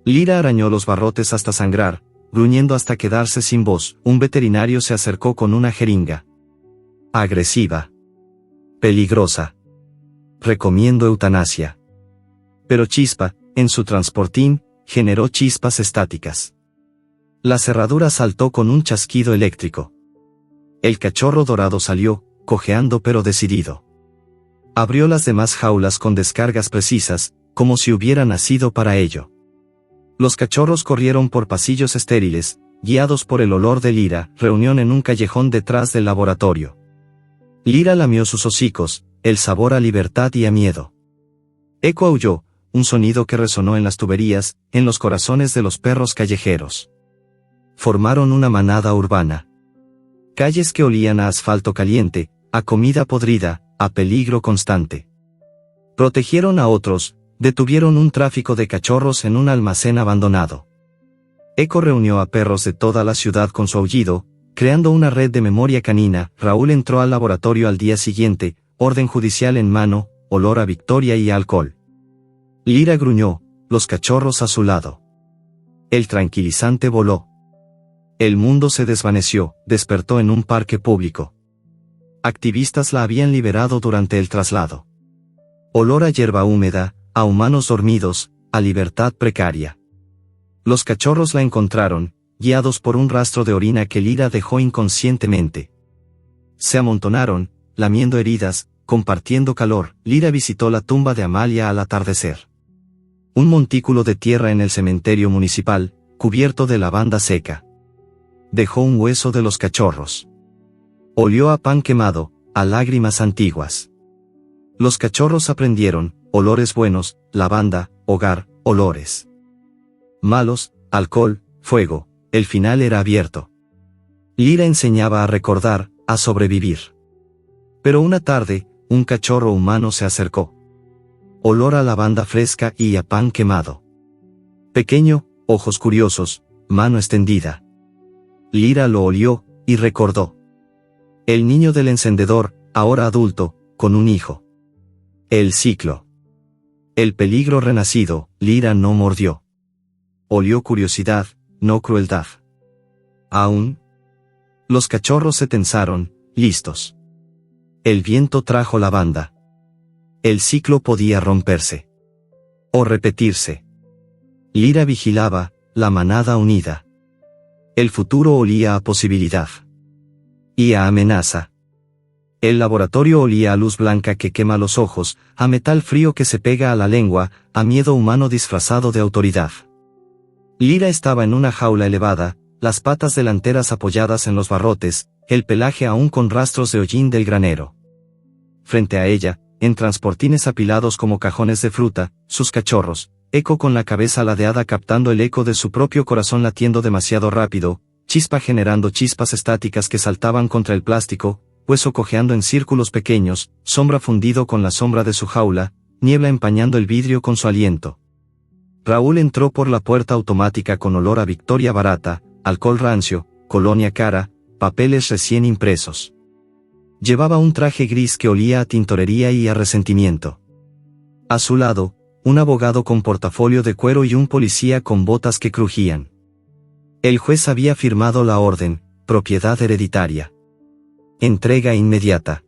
Lira arañó los barrotes hasta sangrar, gruñendo hasta quedarse sin voz. Un veterinario se acercó con una jeringa. agresiva, peligrosa. Recomiendo eutanasia. Pero Chispa, en su transportín, generó chispas estáticas. La cerradura saltó con un chasquido eléctrico. El cachorro dorado salió, cojeando pero decidido. Abrió las demás jaulas con descargas precisas, como si hubiera nacido para ello. Los cachorros corrieron por pasillos estériles, guiados por el olor de Lyra, reunión en un callejón detrás del laboratorio. Lyra lamió sus hocicos, el sabor a libertad y a miedo. Eco aulló, un sonido que resonó en las tuberías, en los corazones de los perros callejeros. Formaron una manada urbana. Calles que olían a asfalto caliente, a comida podrida, a peligro constante. Protegieron a otros, detuvieron un tráfico de cachorros en un almacén abandonado. Eco reunió a perros de toda la ciudad con su aullido, creando una red de memoria canina. Raúl entró al laboratorio al día siguiente, orden judicial en mano, olor a victoria y a alcohol. Lyra gruñó, los cachorros a su lado. El tranquilizante voló. El mundo se desvaneció, despertó en un parque público. Activistas la habían liberado durante el traslado. Olor a hierba húmeda, a humanos dormidos, a libertad precaria. Los cachorros la encontraron, guiados por un rastro de orina que Lyra dejó inconscientemente. Se amontonaron, lamiendo heridas, compartiendo calor. Lyra visitó la tumba de Amalia al atardecer. Un montículo de tierra en el cementerio municipal, cubierto de lavanda seca. Dejó un hueso de los cachorros. Olió a pan quemado, a lágrimas antiguas. Los cachorros aprendieron, olores buenos, lavanda, hogar, olores malos, alcohol, fuego, el final era abierto. Lyra enseñaba a recordar, a sobrevivir. Pero una tarde, un cachorro humano se acercó. Olor a lavanda fresca y a pan quemado. Pequeño, ojos curiosos, mano extendida. Lyra lo olió, y recordó. El niño del encendedor, ahora adulto, con un hijo. El ciclo. El peligro renacido. Lyra no mordió. Olió curiosidad, no crueldad. Aún. Los cachorros se tensaron, listos. El viento trajo lavanda. El ciclo podía romperse. O repetirse. Lyra vigilaba, la manada unida. El futuro olía a posibilidad. Y a amenaza. El laboratorio olía a luz blanca que quema los ojos, a metal frío que se pega a la lengua, a miedo humano disfrazado de autoridad. Lyra estaba en una jaula elevada, las patas delanteras apoyadas en los barrotes, el pelaje aún con rastros de hollín del granero. Frente a ella, en transportines apilados como cajones de fruta, sus cachorros, Eco con la cabeza ladeada captando el eco de su propio corazón latiendo demasiado rápido, Chispa generando chispas estáticas que saltaban contra el plástico, Hueso cojeando en círculos pequeños, Sombra fundido con la sombra de su jaula, Niebla empañando el vidrio con su aliento. Raúl entró por la puerta automática con olor a victoria barata, alcohol rancio, colonia cara, papeles recién impresos. Llevaba un traje gris que olía a tintorería y a resentimiento. A su lado, un abogado con portafolio de cuero y un policía con botas que crujían. El juez había firmado la orden, propiedad hereditaria. Entrega inmediata.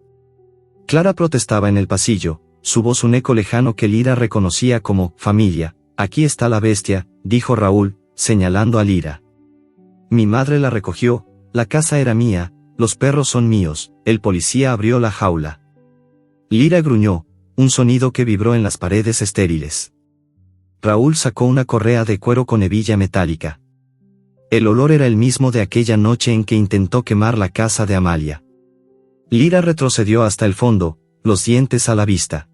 Clara protestaba en el pasillo, su voz un eco lejano que Lyra reconocía como familia. Aquí está la bestia, dijo Raúl, señalando a Lyra. Mi madre la recogió, la casa era mía, los perros son míos. El policía abrió la jaula. Lyra gruñó, un sonido que vibró en las paredes estériles. Raúl sacó una correa de cuero con hebilla metálica. El olor era el mismo de aquella noche en que intentó quemar la casa de Amalia. Lyra retrocedió hasta el fondo, los dientes a la vista.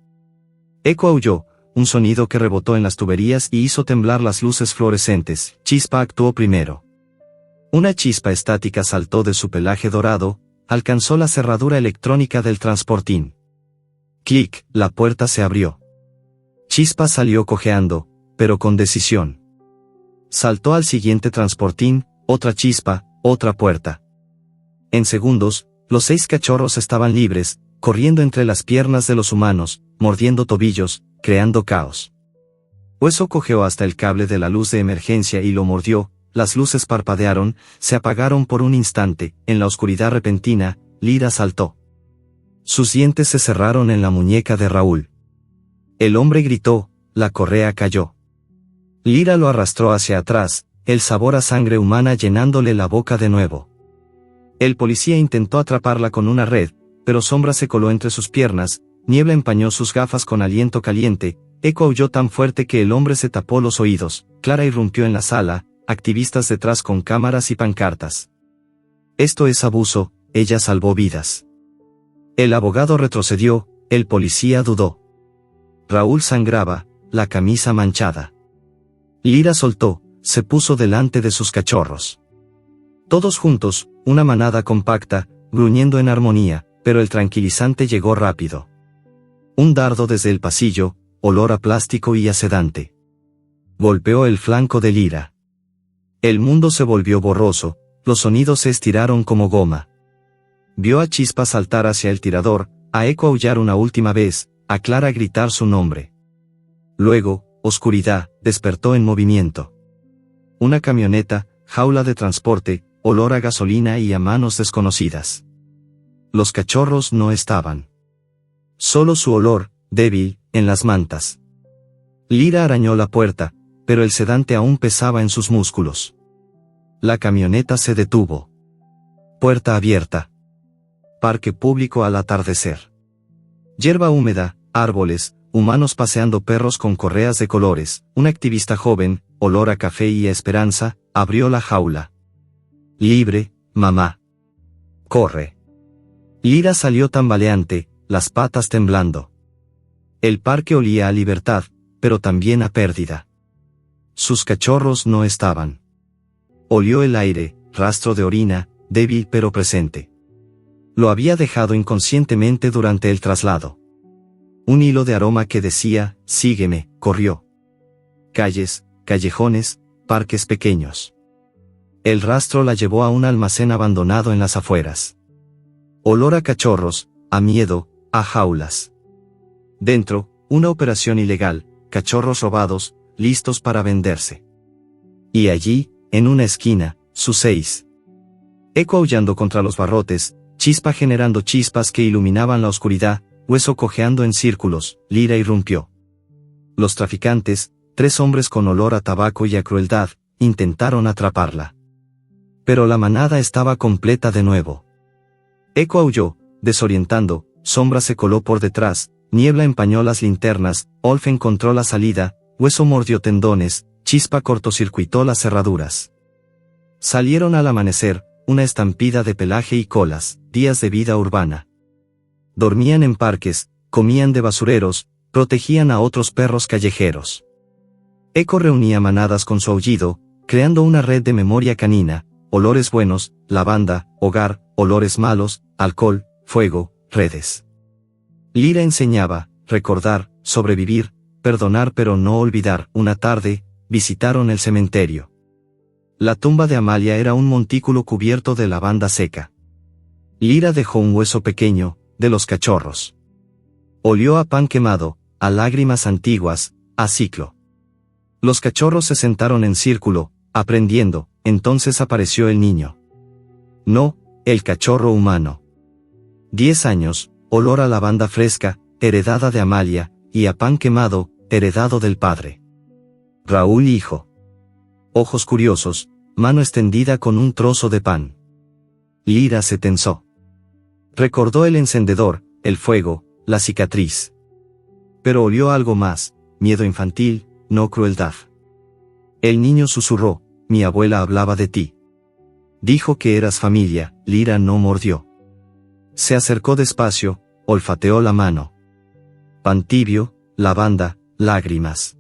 Eco aulló, un sonido que rebotó en las tuberías y hizo temblar las luces fluorescentes. Chispa actuó primero. Una chispa estática saltó de su pelaje dorado, alcanzó la cerradura electrónica del transportín. Clic, la puerta se abrió. Chispa salió cojeando, pero con decisión. Saltó al siguiente transportín, otra chispa, otra puerta. En segundos, los 6 cachorros estaban libres, corriendo entre las piernas de los humanos, mordiendo tobillos, creando caos. Hueso cojeó hasta el cable de la luz de emergencia y lo mordió, las luces parpadearon, se apagaron por un instante, en la oscuridad repentina, Lyra saltó. Sus dientes se cerraron en la muñeca de Raúl. El hombre gritó, la correa cayó. Lira lo arrastró hacia atrás, el sabor a sangre humana llenándole la boca de nuevo. El policía intentó atraparla con una red, pero Sombra se coló entre sus piernas, Niebla empañó sus gafas con aliento caliente, Eco aulló tan fuerte que el hombre se tapó los oídos, Clara irrumpió en la sala, activistas detrás con cámaras y pancartas. Esto es abuso, ella salvó vidas. El abogado retrocedió, el policía dudó. Raúl sangraba, la camisa manchada. Lira soltó, se puso delante de sus cachorros. Todos juntos, una manada compacta, gruñendo en armonía, pero el tranquilizante llegó rápido. Un dardo desde el pasillo, olor a plástico y a sedante. Golpeó el flanco de Lira. El mundo se volvió borroso, los sonidos se estiraron como goma. Vio a Chispa saltar hacia el tirador, a Eco aullar una última vez, a Clara gritar su nombre. Luego, oscuridad, despertó en movimiento. Una camioneta, jaula de transporte, olor a gasolina y a manos desconocidas. Los cachorros no estaban. Solo su olor, débil, en las mantas. Lira arañó la puerta, pero el sedante aún pesaba en sus músculos. La camioneta se detuvo. Puerta abierta. Parque público al atardecer. Hierba húmeda, árboles, humanos paseando perros con correas de colores, un activista joven, olor a café y a esperanza, abrió la jaula. Libre, mamá. Corre. Lira salió tambaleante, las patas temblando. El parque olía a libertad, pero también a pérdida. Sus cachorros no estaban. Olió el aire, rastro de orina, débil pero presente. Lo había dejado inconscientemente durante el traslado. Un hilo de aroma que decía, sígueme, corrió. Calles, callejones, parques pequeños. El rastro la llevó a un almacén abandonado en las afueras. Olor a cachorros, a miedo, a jaulas. Dentro, una operación ilegal, cachorros robados, listos para venderse. Y allí, en una esquina, sus 6. Eco aullando contra los barrotes, Chispa generando chispas que iluminaban la oscuridad, Hueso cojeando en círculos, Lira irrumpió. Los traficantes, 3 hombres con olor a tabaco y a crueldad, intentaron atraparla. Pero la manada estaba completa de nuevo. Eco aulló, desorientando, Sombra se coló por detrás, Niebla empañó las linternas, Olf encontró la salida, Hueso mordió tendones, Chispa cortocircuitó las cerraduras. Salieron al amanecer, una estampida de pelaje y colas, días de vida urbana. Dormían en parques, comían de basureros, protegían a otros perros callejeros. Eco reunía manadas con su aullido, creando una red de memoria canina, olores buenos, lavanda, hogar, olores malos, alcohol, fuego, redes. Lira enseñaba, recordar, sobrevivir, perdonar pero no olvidar. Una tarde, visitaron el cementerio. La tumba de Amalia era un montículo cubierto de lavanda seca. Lira dejó un hueso pequeño, de los cachorros. Olió a pan quemado, a lágrimas antiguas, a ciclo. Los cachorros se sentaron en círculo, aprendiendo, entonces apareció el niño. No, el cachorro humano. 10 años, olor a lavanda fresca, heredada de Amalia, y a pan quemado, heredado del padre. Raúl hijo. Ojos curiosos, mano extendida con un trozo de pan. Lira se tensó. Recordó el encendedor, el fuego, la cicatriz. Pero olió algo más, miedo infantil, no crueldad. El niño susurró, mi abuela hablaba de ti. Dijo que eras familia. Lira no mordió. Se acercó despacio, olfateó la mano. Pan tibio, lavanda, lágrimas.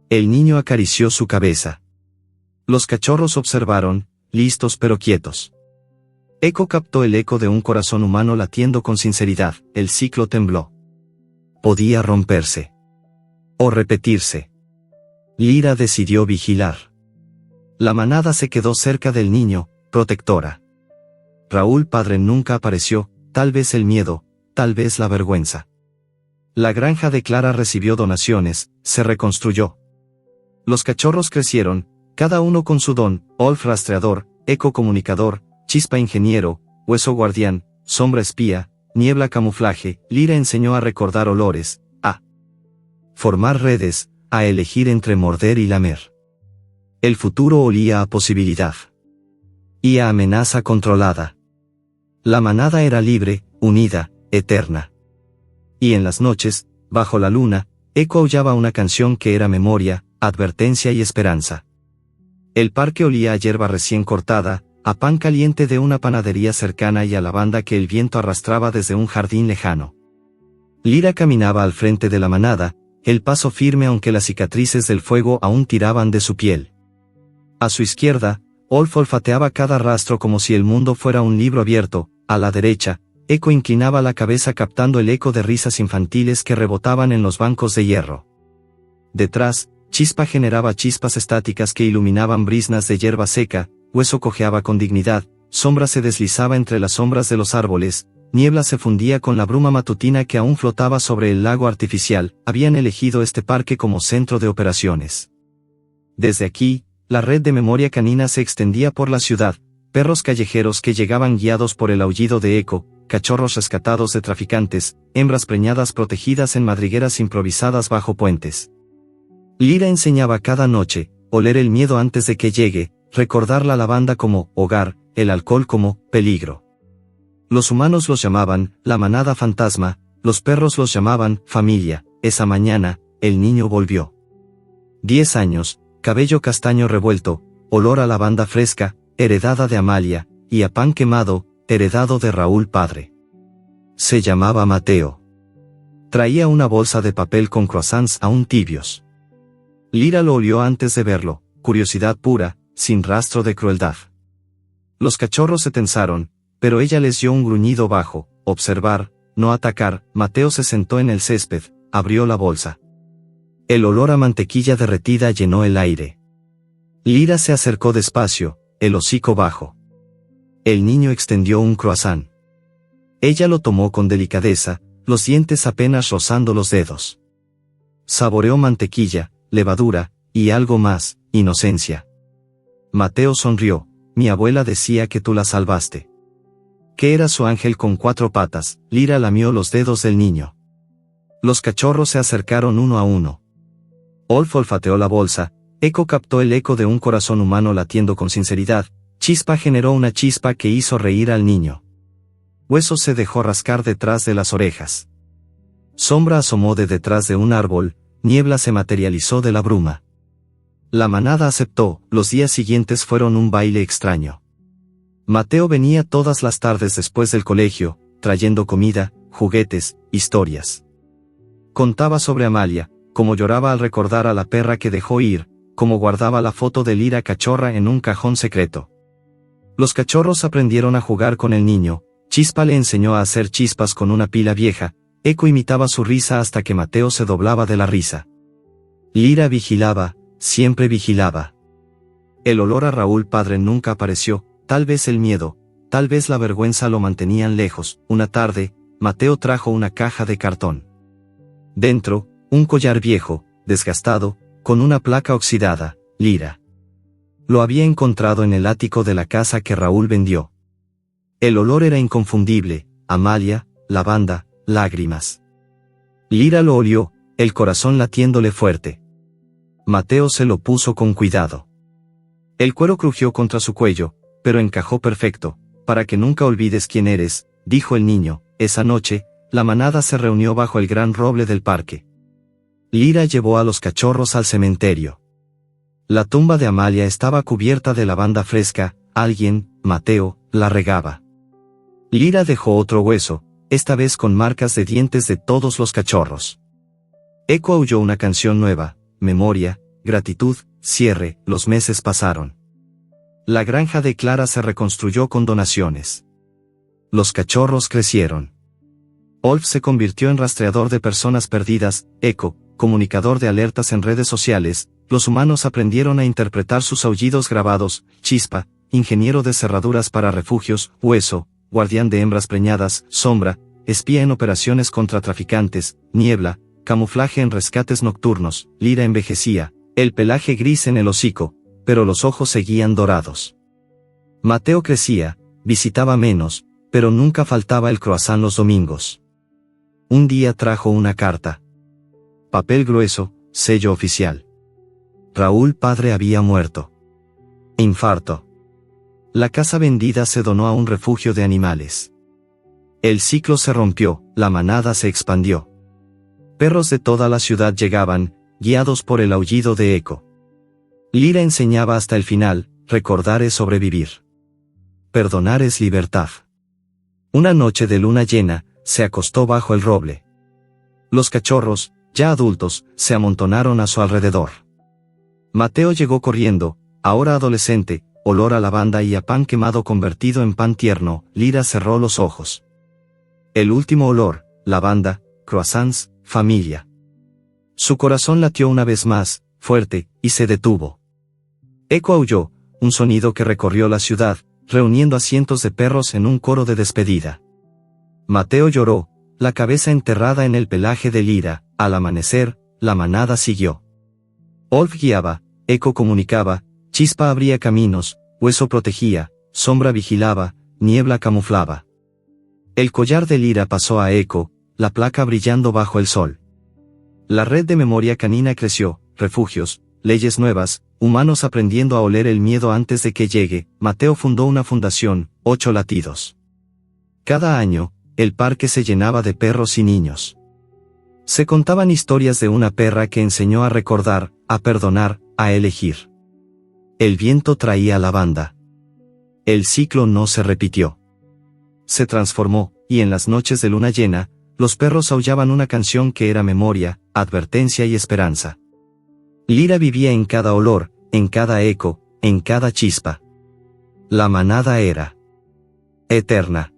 El niño acarició su cabeza. Los cachorros observaron, listos pero quietos. Eco captó el eco de un corazón humano latiendo con sinceridad, el ciclo tembló. Podía romperse. O repetirse. Lira decidió vigilar. La manada se quedó cerca del niño, protectora. Raúl padre nunca apareció, tal vez el miedo, tal vez la vergüenza. La granja de Clara recibió donaciones, se reconstruyó. Los cachorros crecieron, cada uno con su don, Olf rastreador, Eco comunicador, Chispa ingeniero, Hueso guardián, Sombra espía, niebla, camuflaje. Lira enseñó a recordar olores, a formar redes, a elegir entre morder y lamer. El futuro olía a posibilidad y a amenaza controlada. La manada era libre, unida, eterna. Y en las noches, bajo la luna, Eco aullaba una canción que era memoria, advertencia y esperanza. El parque olía a hierba recién cortada, a pan caliente de una panadería cercana y a lavanda que el viento arrastraba desde un jardín lejano. Lira caminaba al frente de la manada, el paso firme aunque las cicatrices del fuego aún tiraban de su piel. A su izquierda, Olf olfateaba cada rastro como si el mundo fuera un libro abierto. A la derecha, Eco inclinaba la cabeza captando el eco de risas infantiles que rebotaban en los bancos de hierro. Detrás, Chispa generaba chispas estáticas que iluminaban briznas de hierba seca, Hueso cojeaba con dignidad, Sombra se deslizaba entre las sombras de los árboles, Niebla se fundía con la bruma matutina que aún flotaba sobre el lago artificial. Habían elegido este parque como centro de operaciones. Desde aquí, la red de memoria canina se extendía por la ciudad, perros callejeros que llegaban guiados por el aullido de Eco, cachorros rescatados de traficantes, hembras preñadas protegidas en madrigueras improvisadas bajo puentes. Lira enseñaba cada noche, oler el miedo antes de que llegue, recordar la lavanda como hogar, el alcohol como peligro. Los humanos los llamaban la manada fantasma, los perros los llamaban familia. Esa mañana, el niño volvió. 10 años, cabello castaño revuelto, olor a lavanda fresca, heredada de Amalia, y a pan quemado, heredado de Raúl padre. Se llamaba Mateo. Traía una bolsa de papel con croissants aún tibios. Lira lo olió antes de verlo, curiosidad pura, sin rastro de crueldad. Los cachorros se tensaron, pero ella les dio un gruñido bajo, observar, no atacar. Mateo se sentó en el césped, abrió la bolsa. El olor a mantequilla derretida llenó el aire. Lira se acercó despacio, el hocico bajo. El niño extendió un croissant. Ella lo tomó con delicadeza, los dientes apenas rozando los dedos. Saboreó mantequilla, levadura, y algo más, inocencia. Mateo sonrió. Mi abuela decía que tú la salvaste. Que era su ángel con 4 patas. Lira lamió los dedos del niño. Los cachorros se acercaron uno a uno. Olf olfateó la bolsa. Eco captó el eco de un corazón humano latiendo con sinceridad. Chispa generó una chispa que hizo reír al niño. Hueso se dejó rascar detrás de las orejas. Sombra asomó de detrás de un árbol. Niebla se materializó de la bruma. La manada aceptó. Los días siguientes fueron un baile extraño. Mateo venía todas las tardes después del colegio, trayendo comida, juguetes, historias. Contaba sobre Amalia, cómo lloraba al recordar a la perra que dejó ir, cómo guardaba la foto de Lira cachorra en un cajón secreto. Los cachorros aprendieron a jugar con el niño. Chispa le enseñó a hacer chispas con una pila vieja. Eco imitaba su risa hasta que Mateo se doblaba de la risa. Lira vigilaba, siempre vigilaba. El olor a Raúl padre nunca apareció, tal vez el miedo, tal vez la vergüenza lo mantenían lejos. Una tarde, Mateo trajo una caja de cartón. Dentro, un collar viejo, desgastado, con una placa oxidada, Lira. Lo había encontrado en el ático de la casa que Raúl vendió. El olor era inconfundible, Amalia, lavanda, lágrimas. Lira lo olió, el corazón latiéndole fuerte. Mateo se lo puso con cuidado. El cuero crujió contra su cuello, pero encajó perfecto. Para que nunca olvides quién eres, dijo el niño. Esa noche, la manada se reunió bajo el gran roble del parque. Lira llevó a los cachorros al cementerio. La tumba de Amalia estaba cubierta de lavanda fresca. Alguien, Mateo, la regaba. Lira dejó otro hueso, esta vez con marcas de dientes de todos los cachorros. Eco aulló una canción nueva, memoria, gratitud, cierre. Los meses pasaron. La granja de Clara se reconstruyó con donaciones. Los cachorros crecieron. Olf se convirtió en rastreador de personas perdidas. Eco, comunicador de alertas en redes sociales. Los humanos aprendieron a interpretar sus aullidos grabados. Chispa, ingeniero de cerraduras para refugios. Hueso, guardián de hembras preñadas. Sombra, espía en operaciones contra traficantes. Niebla, camuflaje en rescates nocturnos. Lira envejecía, el pelaje gris en el hocico, pero los ojos seguían dorados. Mateo crecía, visitaba menos, pero nunca faltaba el croissant los domingos. Un día trajo una carta. Papel grueso, sello oficial. Raúl padre había muerto. Infarto. La casa vendida se donó a un refugio de animales. El ciclo se rompió, la manada se expandió. Perros de toda la ciudad llegaban, guiados por el aullido de Eco. Lira enseñaba hasta el final, recordar es sobrevivir. Perdonar es libertad. Una noche de luna llena, se acostó bajo el roble. Los cachorros, ya adultos, se amontonaron a su alrededor. Mateo llegó corriendo, ahora adolescente, olor a lavanda y a pan quemado convertido en pan tierno. Lira cerró los ojos. El último olor, lavanda, croissants, familia. Su corazón latió una vez más, fuerte, y se detuvo. Eco aulló, un sonido que recorrió la ciudad, reuniendo a cientos de perros en un coro de despedida. Mateo lloró, la cabeza enterrada en el pelaje de Lira. Al amanecer, la manada siguió. Olf guiaba, Eco comunicaba, chispa abría caminos, hueso protegía, sombra vigilaba, niebla camuflaba. El collar de Lira pasó a Eco, la placa brillando bajo el sol. La red de memoria canina creció, refugios, leyes nuevas, humanos aprendiendo a oler el miedo antes de que llegue. Mateo fundó una fundación, 8 latidos. Cada año, el parque se llenaba de perros y niños. Se contaban historias de una perra que enseñó a recordar, a perdonar, a elegir. El viento traía lavanda. El ciclo no se repitió. Se transformó, y en las noches de luna llena, los perros aullaban una canción que era memoria, advertencia y esperanza. Lira vivía en cada olor, en cada eco, en cada chispa. La manada era eterna.